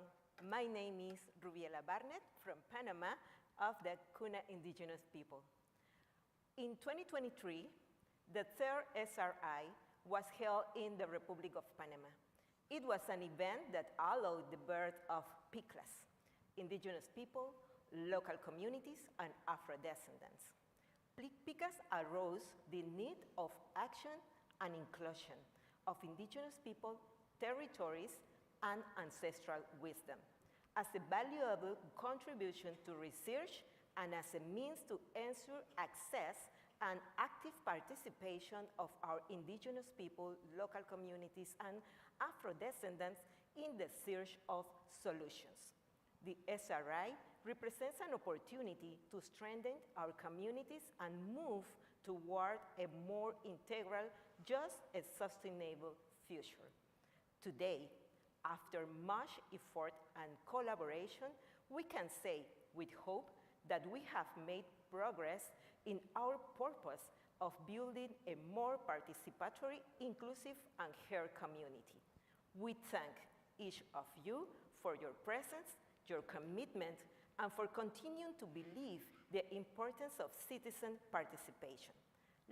My name is Rubiela Barnett from Panama of the Kuna indigenous people. In 2023, the third SRI was held in the Republic of Panama. It was an event that allowed the birth of PICLAS, indigenous people, local communities, and Afro-descendants. PICLAS arose the need of action and inclusion of indigenous people, territories, and ancestral wisdom as a valuable contribution to research and as a means to ensure access and active participation of our indigenous people, local communities, and Afro-descendants in the search of solutions. The SRI represents an opportunity to strengthen our communities and move toward a more integral, just and sustainable future. Today, after much effort and collaboration, we can say with hope that we have made progress in our purpose of building a more participatory, inclusive, and heard community. We thank each of you for your presence, your commitment, and for continuing to believe the importance of citizen participation.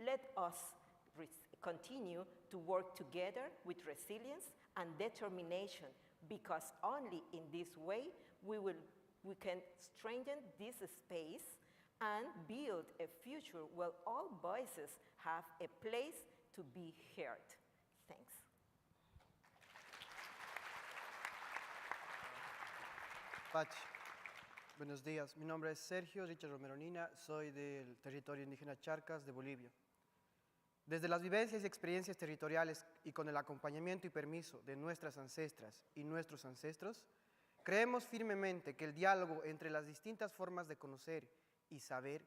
Let us continue to work together with resilience and determination, because only in this way we can strengthen this space and build a future where all voices have a place to be heard. Thanks. Pach, buenos días. Mi nombre es Sergio Richard Romero Nina, soy del territorio indígena Charcas de Bolivia. Desde las vivencias y experiencias territoriales y con el acompañamiento y permiso de nuestras ancestras y nuestros ancestros, creemos firmemente que el diálogo entre las distintas formas de conocer y saber,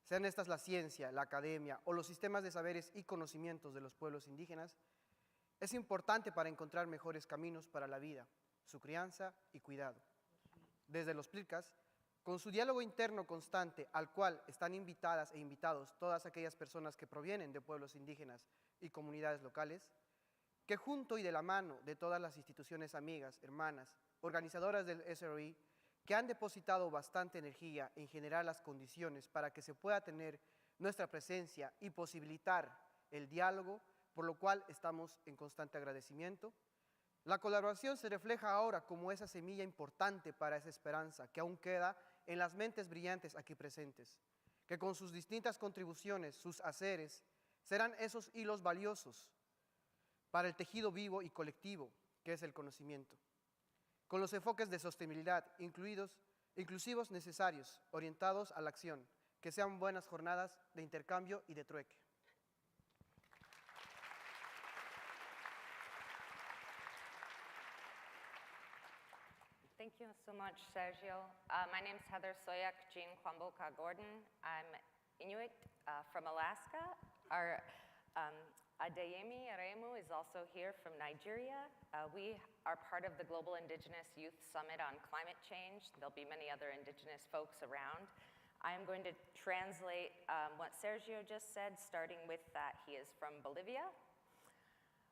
sean estas la ciencia, la academia o los sistemas de saberes y conocimientos de los pueblos indígenas, es importante para encontrar mejores caminos para la vida, su crianza y cuidado. Desde los PLICAS, con su diálogo interno constante al cual están invitadas e invitados todas aquellas personas que provienen de pueblos indígenas y comunidades locales, que junto y de la mano de todas las instituciones amigas, hermanas, organizadoras del SRI, que han depositado bastante energía en generar las condiciones para que se pueda tener nuestra presencia y posibilitar el diálogo, por lo cual estamos en constante agradecimiento. La colaboración se refleja ahora como esa semilla importante para esa esperanza que aún queda en las mentes brillantes aquí presentes, que con sus distintas contribuciones, sus haceres, serán esos hilos valiosos para el tejido vivo y colectivo que es el conocimiento, con los enfoques de sostenibilidad inclusivos necesarios, orientados a la acción, que sean buenas jornadas de intercambio y de trueque. Thank you so much, Sergio. My name is Heather Soyak Jean Kwamboka Gordon. I'm Inuit from Alaska. Our Adeyemi Aremu is also here from Nigeria. We are part of the Global Indigenous Youth Summit on Climate Change. There'll be many other Indigenous folks around. I am going to translate what Sergio just said, starting with that he is from Bolivia.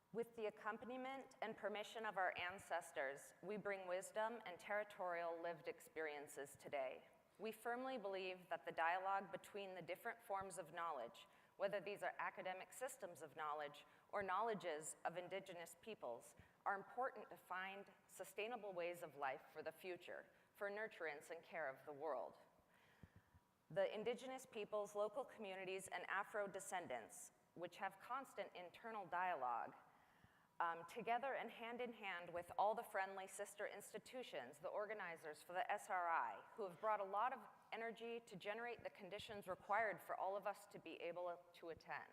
With the accompaniment and permission of our ancestors, we bring wisdom and territorial lived experiences today. We firmly believe that the dialogue between the different forms of knowledge, whether these are academic systems of knowledge or knowledges of indigenous peoples, are important to find sustainable ways of life for the future, for nurturance and care of the world. The indigenous peoples, local communities, and Afro-descendants, which have constant internal dialogue, together and in hand with all the friendly sister institutions, the organizers for the SRI, who have brought a lot of energy to generate the conditions required for all of us to be able to attend.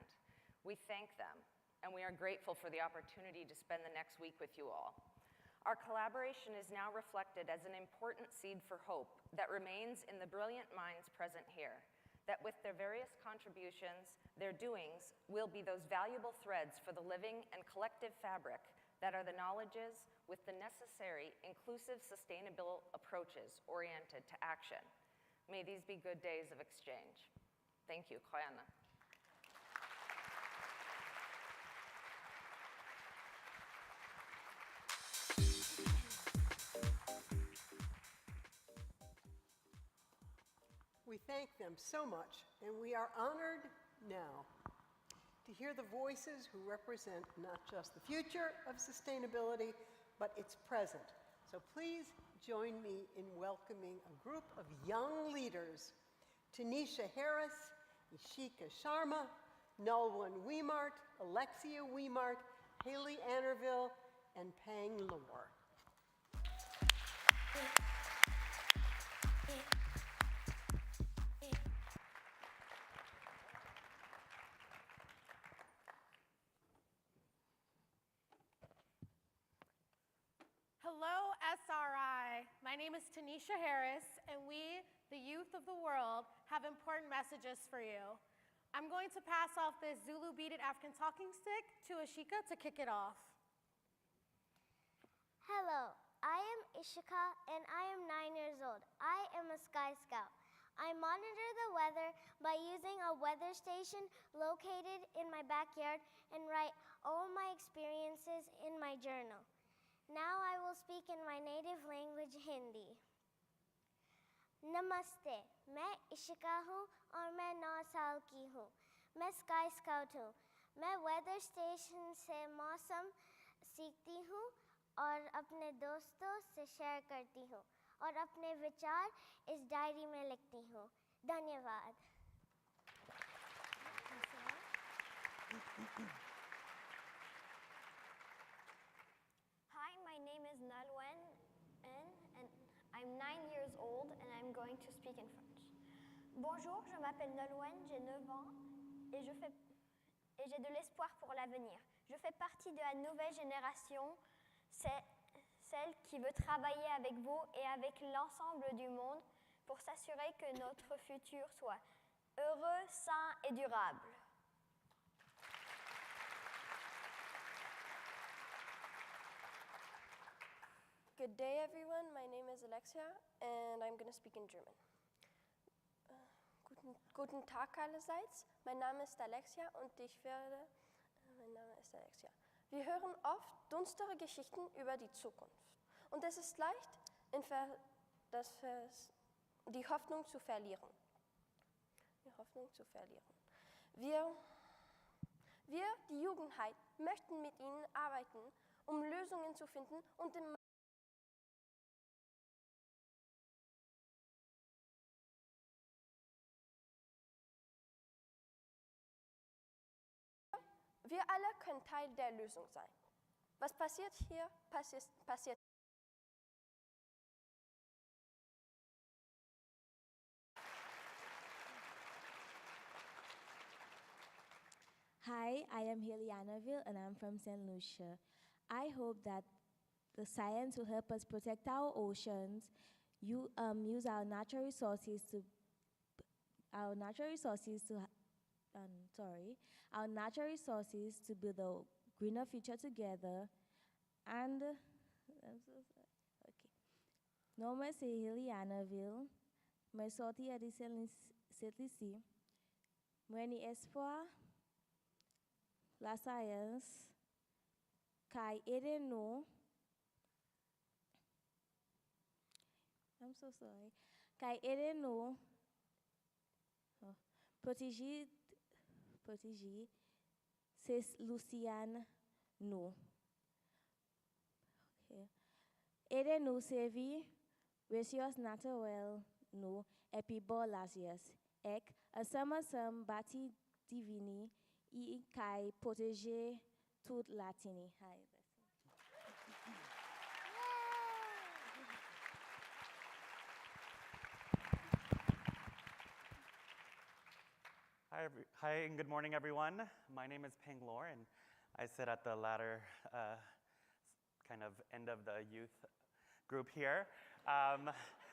We thank them, and we are grateful for the opportunity to spend the next week with you all. Our collaboration is now reflected as an important seed for hope that remains in the brilliant minds present here, that with their various contributions, their doings will be those valuable threads for the living and collective fabric that are the knowledges with the necessary inclusive, sustainable approaches oriented to action. May these be good days of exchange. Thank you. Koyana. We thank them so much, and we are honored now to hear the voices who represent not just the future of sustainability, but its present. So please join me in welcoming a group of young leaders: Tanisha Harris, Ishika Sharma, Nolwenn Weimart, Alexia Weimart, Haley Annerville, and Pang Lore. Hello, SRI. My name is Tanisha Harris, and we, the youth of the world, have important messages for you. I'm going to pass off this Zulu beaded African talking stick to Ishika to kick it off. Hello, I am Ishika, and I am 9 years old. I am a Sky Scout. I monitor the weather by using a weather station located in my backyard and write all my experiences in my journal. Now I will speak in my native language, Hindi. Namaste, मैं इशिका हूँ और मैं 9 साल की हूँ. मैं sky scout हूँ. मैं वेदर स्टेशन से मौसम सीखती हूँ और अपने दोस्तों से शेयर करती हूँ और अपने विचार इस डायरी में लिखती हूँ. धन्यवाद. Hi, my name is Nolwenn, and I'm 9 years old, and I'm going to speak in French. Bonjour, je m'appelle Nolwenn, j'ai 9 ans, et j'ai de l'espoir pour l'avenir. Je fais partie de la nouvelle génération, c'est celle qui veut travailler avec vous et avec l'ensemble du monde pour s'assurer que notre futur soit heureux, sain et durable. Good day, everyone. My name is Alexia, and I'm going to speak in German. Guten Tag allerseits. Mein Name ist Alexia und mein Name ist Alexia. Wir hören oft dunstere Geschichten über die Zukunft. Und es ist leicht, die Hoffnung zu verlieren. Wir, die Jugendheit, möchten mit Ihnen arbeiten, um Lösungen zu finden und den Wir alle können Teil der Lösung sein. Was passiert hier, passiert. Hi, I am Haley Annerville, and I'm from St. Lucia. I hope that the science will help us protect our oceans, use our natural resources to build a greener future together. And I'm so sorry. Okay. Now, मैं Haley Annerville, मैं sorti à cette lycée. Moi, espoir, la science, kai ere no. I'm so sorry. Kai ere no. Protéger c'est Luciane no. Okay. Ere no servi ressources naturelles no epi bolasias ek asama bati divini I kai protéger toute latini. Hi. Hi, and good morning, everyone. My name is Peng Lor, and I sit at the latter kind of end of the youth group here.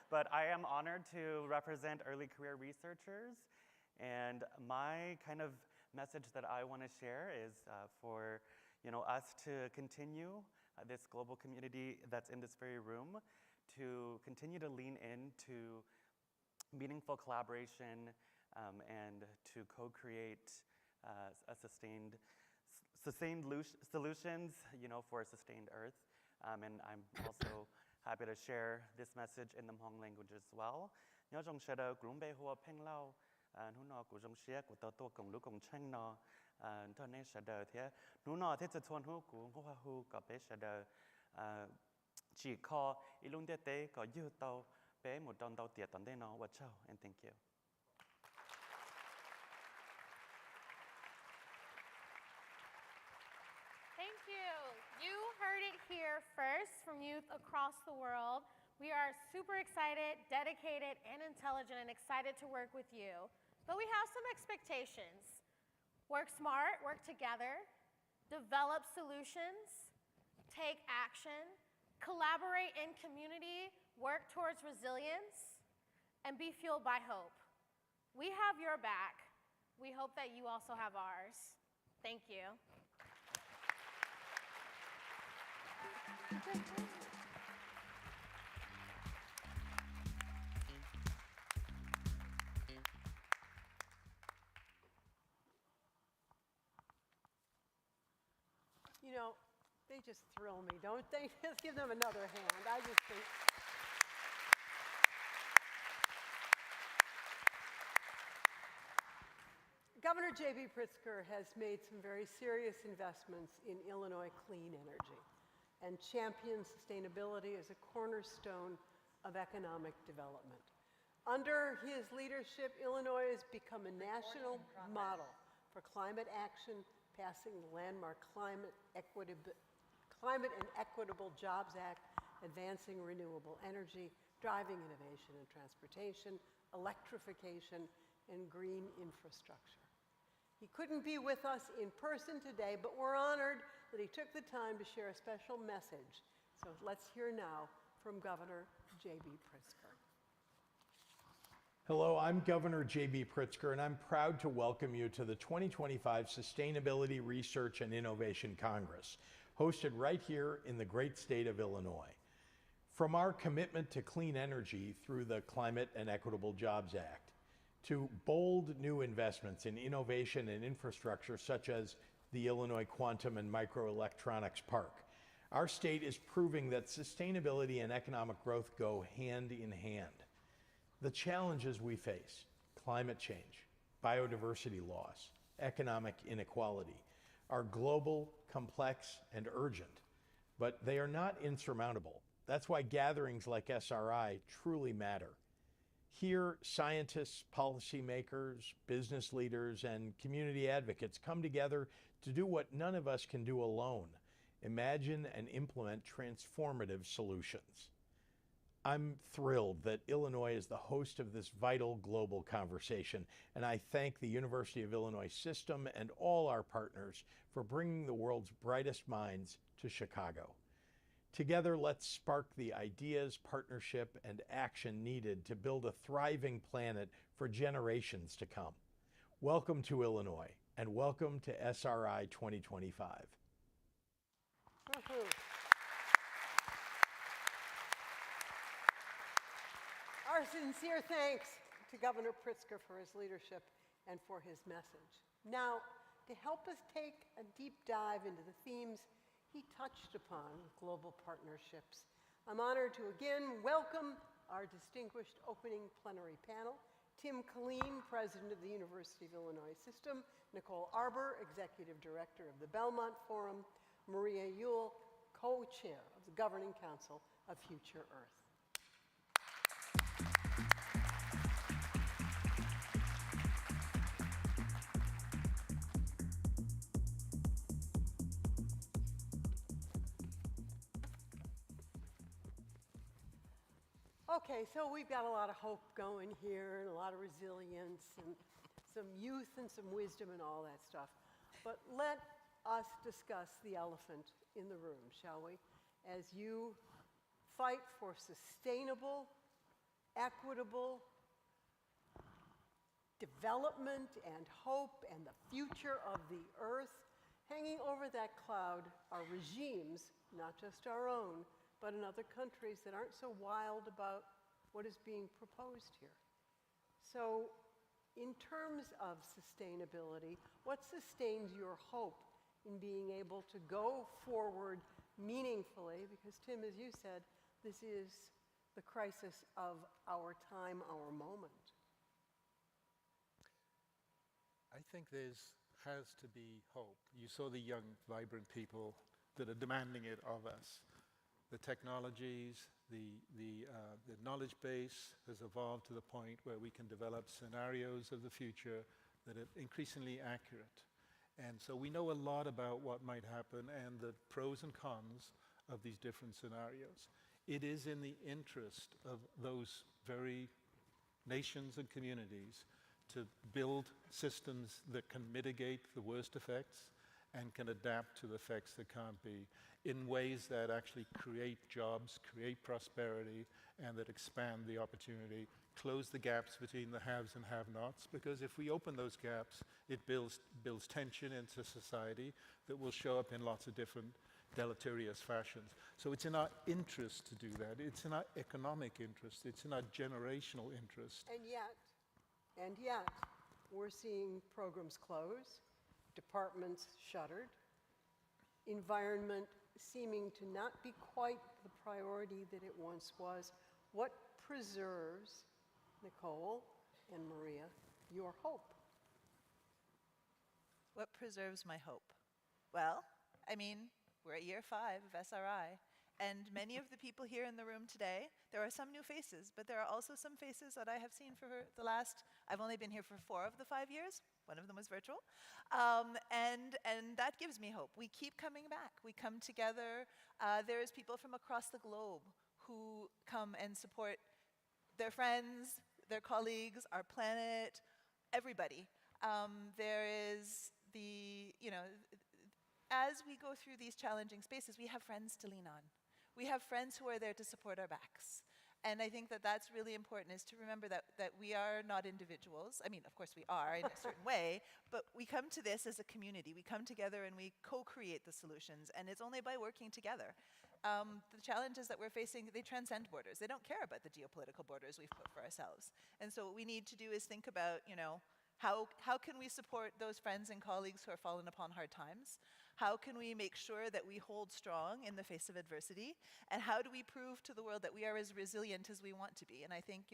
But I am honored to represent early career researchers, and my kind of message that I want to share is for us to continue this global community that's in this very room, to continue to lean into meaningful collaboration and to co-create a sustained solutions, for a sustained Earth. And I'm also happy to share this message in the Hmong language as well. Nhớ trong shadow grumbe hoa peng lao, nu no của trong xia của tao cùng lúc cùng chanh no, cho nên shadow thế, nu no thế cho hu của hoa hu có bé shadow, chỉ có ilung thế tế có dư tao bé một đòn tao tiệt tận đây nó và chào and thank you. Thank you. You heard it here first from youth across the world. We are super excited, dedicated, and intelligent, and excited to work with you. But we have some expectations. Work smart, work together, develop solutions, take action, collaborate in community, work towards resilience, and be fueled by hope. We have your back. We hope that you also have ours. Thank you. They just thrill me, don't they? Let's give them another hand. I just think. Governor J.B. Pritzker has made some very serious investments in Illinois clean energy and champions sustainability as a cornerstone of economic development. Under his leadership, Illinois has become a national model for climate action, passing the landmark Climate and Equitable Jobs Act, advancing renewable energy, driving innovation in transportation, electrification, and green infrastructure. He couldn't be with us in person today, but we're honored that he took the time to share a special message. So let's hear now from Governor J.B. Pritzker. Hello, I'm Governor J.B. Pritzker, and I'm proud to welcome you to the 2025 Sustainability Research and Innovation Congress, hosted right here in the great state of Illinois. From our commitment to clean energy through the Climate and Equitable Jobs Act, to bold new investments in innovation and infrastructure such as the Illinois Quantum and Microelectronics Park, our state is proving that sustainability and economic growth go hand in hand. The challenges we face, climate change, biodiversity loss, economic inequality, are global, complex, and urgent, but they are not insurmountable. That's why gatherings like SRI truly matter. Here, scientists, policymakers, business leaders, and community advocates come together to do what none of us can do alone: imagine and implement transformative solutions. I'm thrilled that Illinois is the host of this vital global conversation, and I thank the University of Illinois system and all our partners for bringing the world's brightest minds to Chicago. Together, let's spark the ideas, partnership, and action needed to build a thriving planet for generations to come. Welcome to Illinois, and welcome to SRI 2025. Our sincere thanks to Governor Pritzker for his leadership and for his message. Now, to help us take a deep dive into the themes he touched upon global partnerships. I'm honored to again welcome our distinguished opening plenary panel, Tim Killeen, President of the University of Illinois System, Nicole Arbour, Executive Director of the Belmont Forum, Maria Ewell, Co-Chair of the Governing Council of Future Earth. Okay, so we've got a lot of hope going here and a lot of resilience and some youth and some wisdom and all that stuff. But let us discuss the elephant in the room, shall we? As you fight for sustainable, equitable development and hope and the future of the earth, hanging over that cloud are regimes, not just our own, but in other countries that aren't so wild about what is being proposed here. So, in terms of sustainability, what sustains your hope in being able to go forward meaningfully? Because, Tim, as you said, this is the crisis of our time, our moment. I think there has to be hope. You saw the young, vibrant people that are demanding it of us. The technologies, the knowledge base has evolved to the point where we can develop scenarios of the future that are increasingly accurate. And so we know a lot about what might happen and the pros and cons of these different scenarios. It is in the interest of those very nations and communities to build systems that can mitigate the worst effects and can adapt to the effects that can't be in ways that actually create jobs, create prosperity, and that expand the opportunity, close the gaps between the haves and have-nots, because if we open those gaps, it builds tension into society that will show up in lots of different deleterious fashions. So it's in our interest to do that. It's in our economic interest. It's in our generational interest. And yet, we're seeing programs close, departments shuttered, environment seeming to not be quite the priority that it once was. What preserves, Nicole and Maria, your hope? What preserves my hope? Well, I mean, we're at year 5 of SRI, and many of the people here in the room today, there are some new faces, but there are also some faces that I have seen for the last, I've only been here for 4 of the 5 years. One of them was virtual. And that gives me hope. We keep coming back. We come together. There's people from across the globe who come and support their friends, their colleagues, our planet, everybody. There is as we go through these challenging spaces, we have friends to lean on. We have friends who are there to support our backs. And I think that that's really important, is to remember that we are not individuals. I mean, of course we are in a certain way, but we come to this as a community. We come together and we co-create the solutions, and it's only by working together. The challenges that we're facing, they transcend borders. They don't care about the geopolitical borders we've put for ourselves. And so what we need to do is think about, how can we support those friends and colleagues who are fallen upon hard times? How can we make sure that we hold strong in the face of adversity? And how do we prove to the world that we are as resilient as we want to be? And I think,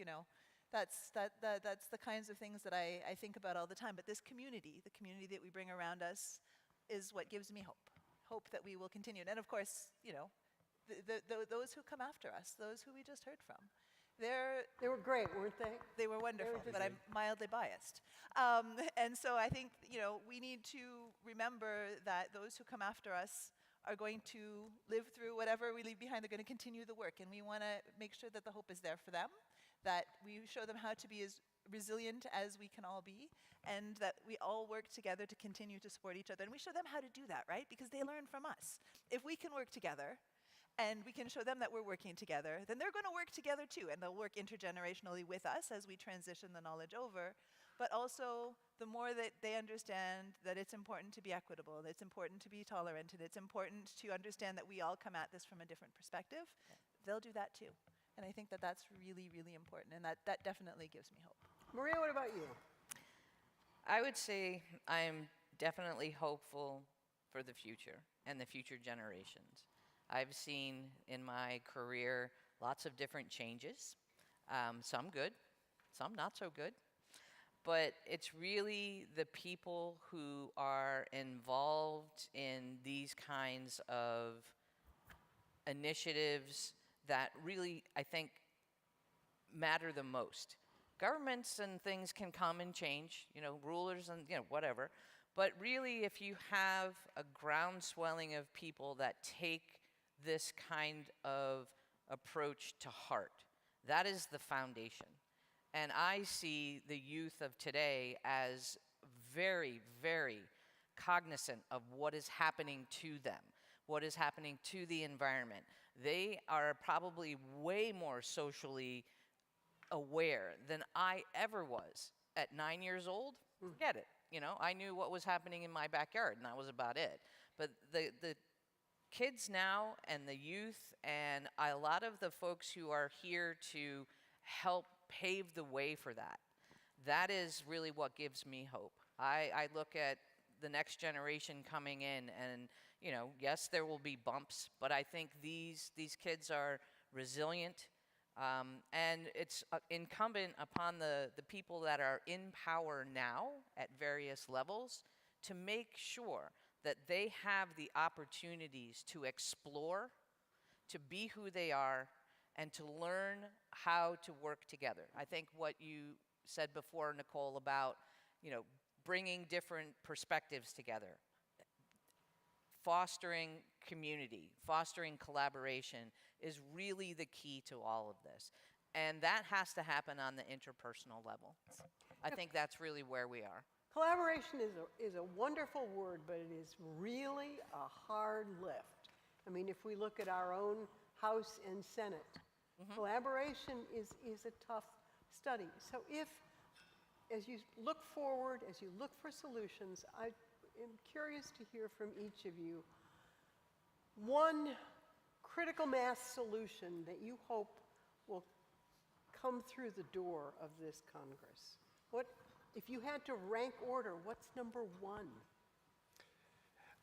that's the kinds of things that I think about all the time. But this community, the community that we bring around us, is what gives me hope. Hope that we will continue. And of course, those who come after us, those who we just heard from. They were great, weren't they? They were wonderful, but I'm mildly biased. And so I think, we need to remember that those who come after us are going to live through whatever we leave behind. They're going to continue the work, and we want to make sure that the hope is there for them, that we show them how to be as resilient as we can all be, and that we all work together to continue to support each other. And we show them how to do that, right? Because they learn from us. If we can work together, and we can show them that we're working together, then they're going to work together too, and they'll work intergenerationally with us as we transition the knowledge over. But also, the more that they understand that it's important to be equitable, that it's important to be tolerant, and it's important to understand that we all come at this from a different perspective, they'll do that too. And I think that that's really, really important, and that definitely gives me hope. Maria, what about you? I would say I'm definitely hopeful for the future and the future generations. I've seen in my career lots of different changes, some good, some not so good. But it's really the people who are involved in these kinds of initiatives that really, I think, matter the most. Governments and things can come and change, rulers and, whatever. But really, if you have a groundswelling of people that take this kind of approach to heart, that is the foundation. And I see the youth of today as very, very cognizant of what is happening to them, what is happening to the environment. They are probably way more socially aware than I ever was. At 9 years old, forget it. I knew what was happening in my backyard, and that was about it. But the kids now and the youth and a lot of the folks who are here to help pave the way for that, that is really what gives me hope. I look at the next generation coming in and, yes, there will be bumps, but I think these kids are resilient. And it's incumbent upon the people that are in power now at various levels to make sure that they have the opportunities to explore, to be who they are, and to learn how to work together. I think what you said before, Nicole, about bringing different perspectives together, fostering community, fostering collaboration is really the key to all of this. And that has to happen on the interpersonal level. I think that's really where we are. Collaboration is a wonderful word, but it is really a hard lift. I mean, if we look at our own House and Senate, collaboration is a tough study. So if, as you look forward, as you look for solutions, I am curious to hear from each of you one critical mass solution that you hope will come through the door of this Congress. What, if you had to rank order, what's number one?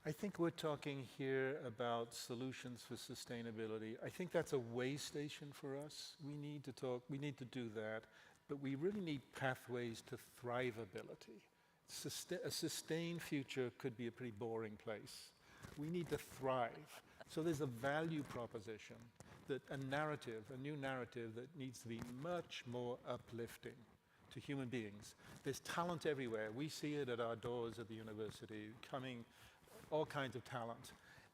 I think we're talking here about solutions for sustainability. I think that's a way station for us. We need to do that, but we really need pathways to thrivability. A sustained future could be a pretty boring place. We need to thrive. So there's a value proposition, that a new narrative that needs to be much more uplifting to human beings. There's talent everywhere. We see it at our doors at the university, coming all kinds of talent.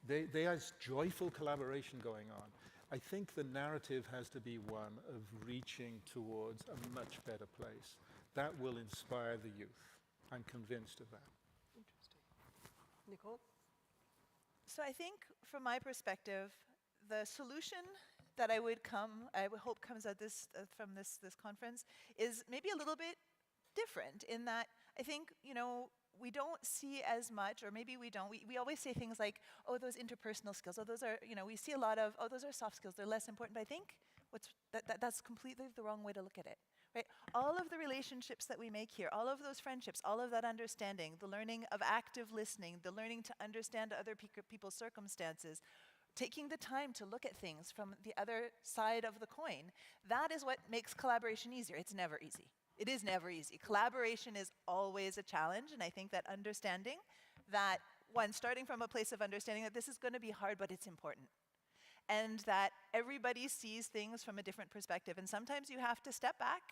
There's joyful collaboration going on. I think the narrative has to be one of reaching towards a much better place. That will inspire the youth. I'm convinced of that. Interesting. Nicole? So I think, from my perspective, the solution that I would hope comes out from this conference is maybe a little bit different in that I think, we don't see as much, or maybe we don't. We always say things like, oh, those interpersonal skills, oh, those are, we see a lot of, oh, those are soft skills, they're less important. But I think that's completely the wrong way to look at it, right? All of the relationships that we make here, all of those friendships, all of that understanding, the learning of active listening, the learning to understand other people's circumstances, taking the time to look at things from the other side of the coin, that is what makes collaboration easier. It's never easy. It is never easy. Collaboration is always a challenge, and I think that understanding that, starting from a place of understanding that this is going to be hard, but it's important, and that everybody sees things from a different perspective, and sometimes you have to step back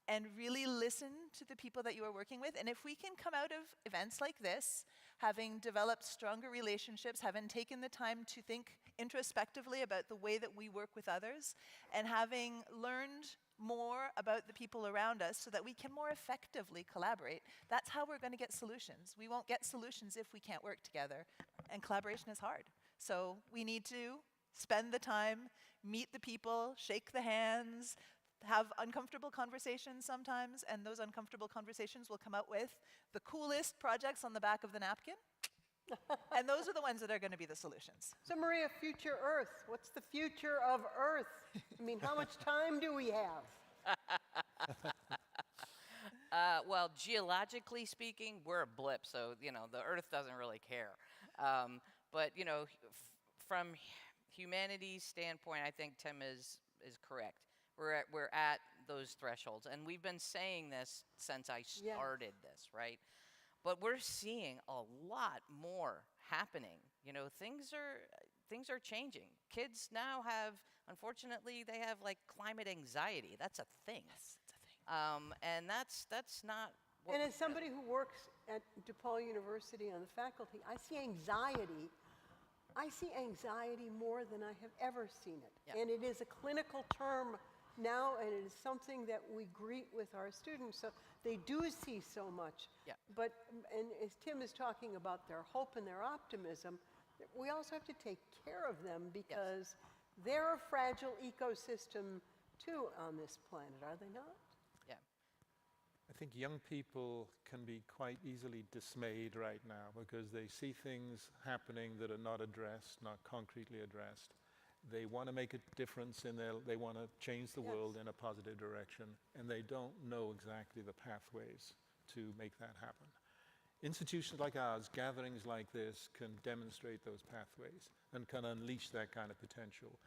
and really listen to the people that you are working with. And if we can come out of events like this, having developed stronger relationships, having taken the time to think introspectively about the way that we work with others, and having learned more about the people around us so that we can more effectively collaborate, that's how we're going to get solutions. We won't get solutions if we can't work together, and collaboration is hard. So we need to spend the time, meet the people, shake the hands, have uncomfortable conversations sometimes, and those uncomfortable conversations will come out with the coolest projects on the back of the napkin. And those are the ones that are going to be the solutions. So Maria, future Earth. What's the future of Earth? I mean, how much time do we have? Well, geologically speaking, we're a blip, so, the Earth doesn't really care. But you know, from humanity's standpoint, I think Tim is correct. We're at those thresholds, and we've been saying this since I started this, right? But we're seeing a lot more happening. You know, things are changing. Kids now have, unfortunately, they have like climate anxiety. That's a thing. Yes, it's a thing. And that's not. And as somebody who works at DePaul University on the faculty, I see anxiety. I see anxiety more than I have ever seen it. Yeah. And it is a clinical term now, and it is something that we greet with our students. So they do see so much. Yeah. But, and as Tim is talking about their hope and their optimism, we also have to take care of them because they're a fragile ecosystem too on this planet, are they not? Yeah. I think young people can be quite easily dismayed right now because they see things happening that are not addressed, not concretely addressed. They want to make a difference they want to change the world in a positive direction, and they don't know exactly the pathways to make that happen. Institutions like ours, gatherings like this, can demonstrate those pathways and can unleash that kind of potential.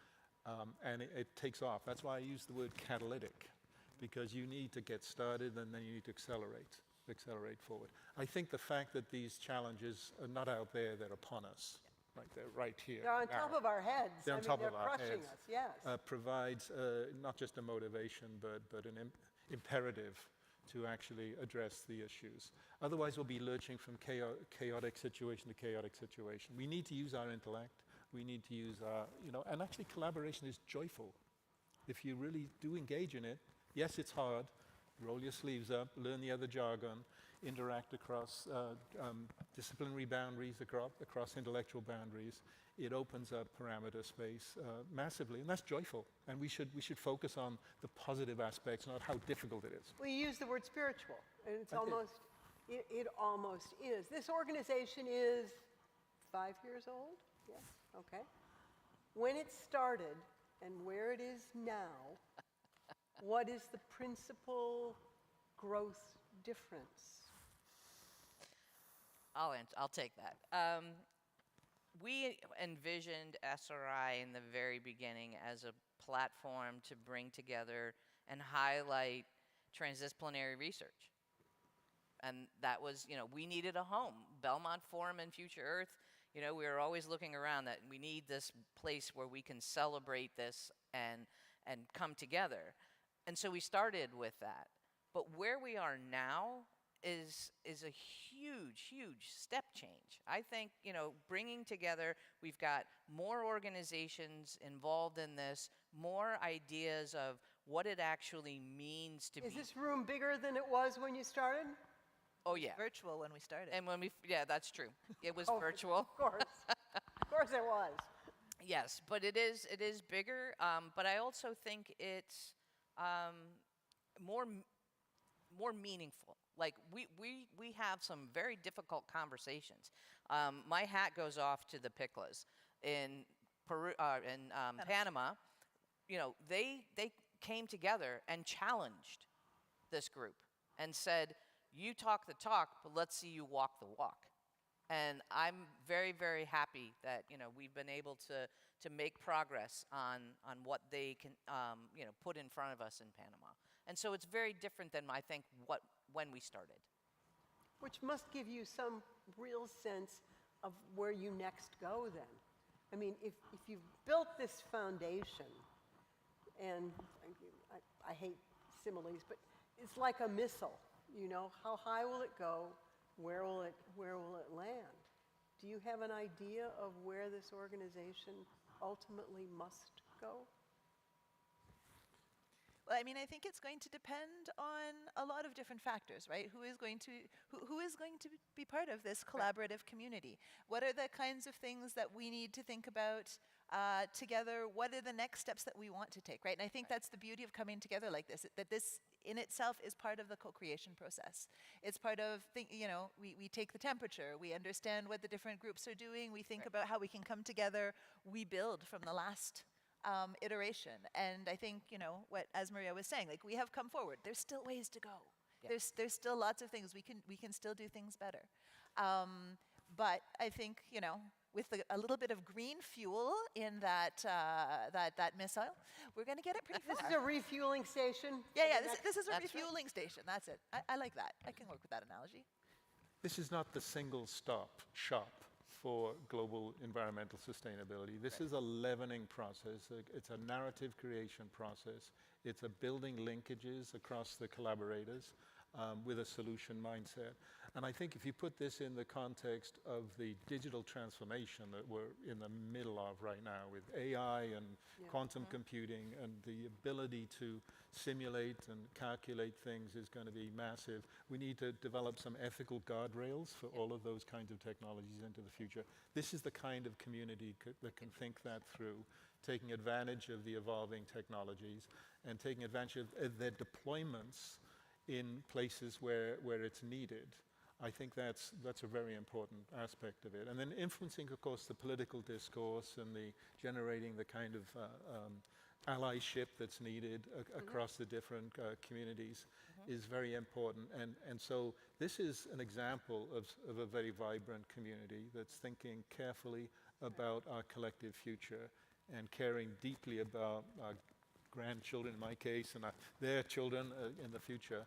And it takes off. That's why I use the word catalytic, because you need to get started and then you need to accelerate forward. I think the fact that these challenges are not out there, they're upon us. Right, they're right here. They're on top of our heads. They're on top of our crushing heads. us, yes. Provides not just a motivation, but an imperative to actually address the issues. Otherwise, we'll be lurching from chaotic situation to chaotic situation. We need to use our intellect. We need to use our, and actually collaboration is joyful. If you really do engage in it, yes, it's hard. Roll your sleeves up, learn the other jargon, interact across disciplinary boundaries, across intellectual boundaries. It opens up parameter space massively, and that's joyful. And we should focus on the positive aspects, not how difficult it is. Well, you use the word spiritual, and it's it almost is. This organization is 5 years old? Yes, okay. When it started and where it is now, what is the principal growth difference? I'll take that. We envisioned SRI in the very beginning as a platform to bring together and highlight transdisciplinary research. And that was, we needed a home. Belmont Forum and Future Earth, we were always looking around that we need this place where we can celebrate this and come together. And so we started with that. But where we are now is a huge, huge step change. I think, bringing together, we've got more organizations involved in this, more ideas of what it actually means to be. Is this room bigger than it was when you started? Oh, yeah. Virtual when we started. And that's true. It was virtual. Of course. Of course it was. Yes, but it is bigger. But I also think it's more meaningful. Like we have some very difficult conversations. My hat goes off to the Piclas in Peru, in Panama. They came together and challenged this group and said, "You talk the talk, but let's see you walk the walk." And I'm very, very happy that we've been able to make progress on what they can put in front of us in Panama. And so it's very different than I think when we started. Which must give you some real sense of where you next go then. I mean, if you've built this foundation, and I hate similes, but it's like a missile, how high will it go? Where will it land? Do you have an idea of where this organization ultimately must go? Well, I mean, I think it's going to depend on a lot of different factors, right? Who is going to be part of this collaborative community? What are the kinds of things that we need to think about together? What are the next steps that we want to take, right? And I think that's the beauty of coming together like this, that this in itself is part of the co-creation process. It's part of, we take the temperature, we understand what the different groups are doing, we think about how we can come together, we build from the last iteration. And I think, what, as Maria was saying, like we have come forward. There's still ways to go. Yeah. There's still lots of things. We can still do things better. But I think, with a little bit of green fuel in that missile, we're going to get it pretty far. This is a refueling station? Yeah, this is a refueling station. That's it. I like that. I can work with that analogy. This is not the single stop shop for global environmental sustainability. This is a leavening process. It's a narrative creation process. It's a building linkages across the collaborators with a solution mindset. And I think if you put this in the context of the digital transformation that we're in the middle of right now with AI and quantum computing, and the ability to simulate and calculate things is going to be massive. We need to develop some ethical guardrails for all of those kinds of technologies into the future. This is the kind of community that can think that through, taking advantage of the evolving technologies and taking advantage of their deployments in places where it's needed. I think that's a very important aspect of it. And then influencing, of course, the political discourse and the generating the kind of allyship that's needed across the different communities is very important. And so this is an example of a very vibrant community that's thinking carefully about our collective future and caring deeply about our grandchildren, in my case, and their children in the future,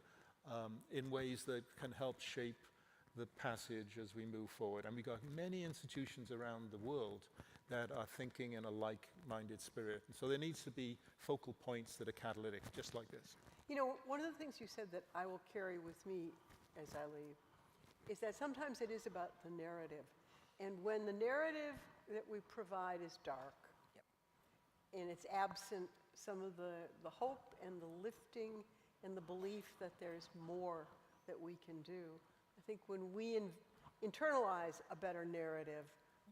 in ways that can help shape the passage as we move forward. And we've got many institutions around the world that are thinking in a like-minded spirit. And so there needs to be focal points that are catalytic, just like this. One of the things you said that I will carry with me as I leave is that sometimes it is about the narrative. And when the narrative that we provide is dark, and it's absent some of the hope and the lifting and the belief that there's more that we can do, I think when we internalize a better narrative,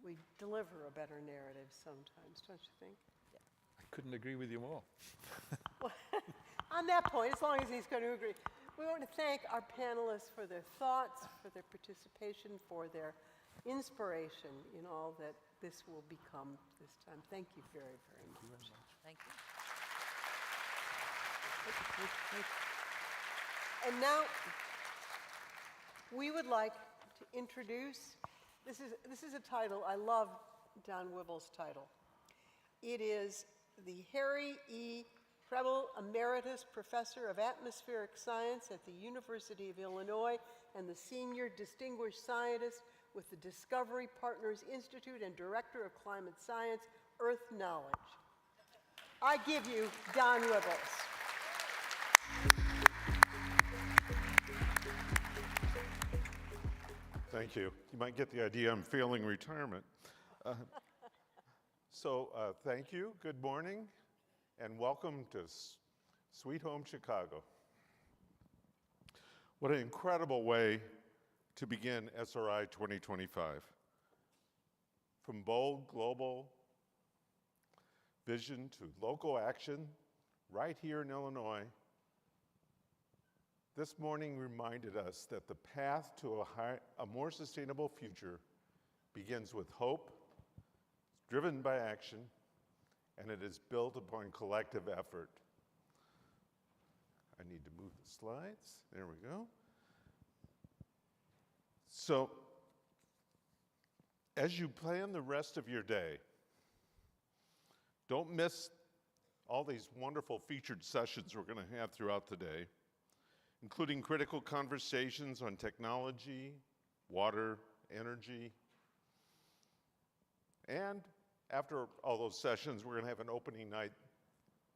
we deliver a better narrative sometimes, don't you think? I couldn't agree with you more. Well, on that point, as long as he's going to agree, we want to thank our panelists for their thoughts, for their participation, for their inspiration in all that this will become this time. Thank you very, very much. Thank you. And now, we would like to introduce, this is a title, I love Don Wibble's title. It is the Harry E. Preble Emeritus Professor of Atmospheric Science at the University of Illinois and the Senior Distinguished Scientist with the Discovery Partners Institute and Director of Climate Science, Earth Knowledge. I give you Don Wibbles. Thank you. You might get the idea I'm feeling retirement. Thank you, good morning, and welcome to Sweet Home Chicago. What an incredible way to begin SRI 2025. From bold global vision to local action right here in Illinois, this morning reminded us that the path to a more sustainable future begins with hope, driven by action, and it is built upon collective effort. I need to move the slides. There we go. So, as you plan the rest of your day, don't miss all these wonderful featured sessions we're going to have throughout the day, including critical conversations on technology, water, energy. And after all those sessions, we're going to have an opening night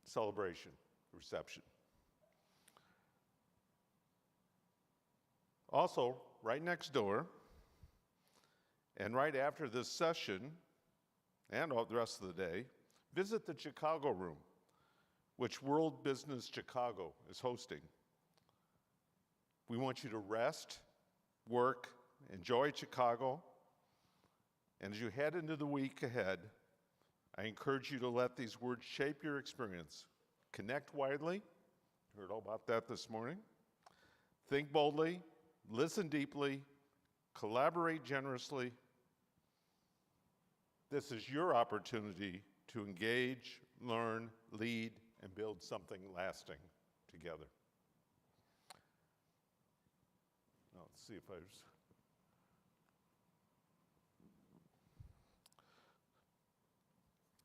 celebration, reception. Also, right next door, and right after this session, and all the rest of the day, visit the Chicago Room, which World Business Chicago is hosting. We want you to rest, work, enjoy Chicago, and as you head into the week ahead, I encourage you to let these words shape your experience. Connect widely, heard all about that this morning. Think boldly, listen deeply, collaborate generously. This is your opportunity to engage, learn, lead, and build something lasting together. Now, let's see if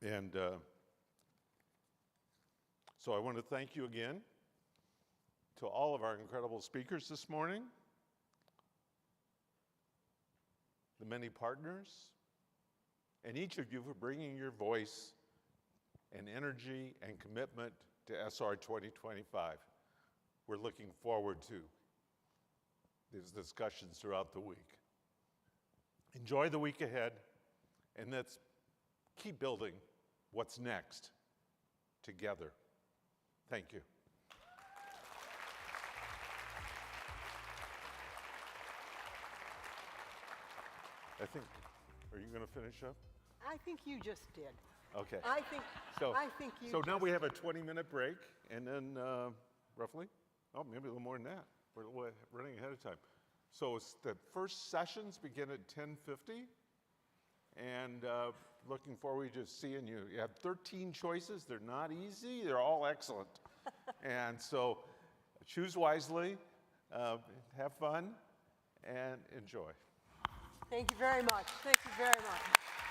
And so I want to thank you again to all of our incredible speakers this morning, the many partners, and each of you for bringing your voice and energy and commitment to SRI 2025. We're looking forward to these discussions throughout the week. Enjoy the week ahead, and let's keep building what's next together. Thank you. I think, are you going to finish up? I think you just did. Okay. I think you So now just we have a 20-minute break, and then roughly, oh, maybe a little more than that. We're running ahead of time. So the first sessions begin at 10:50, and looking forward to seeing you. You have 13 choices. They're not easy. They're all excellent. And so choose wisely, have fun, and enjoy. Thank you very much. Thank you very much.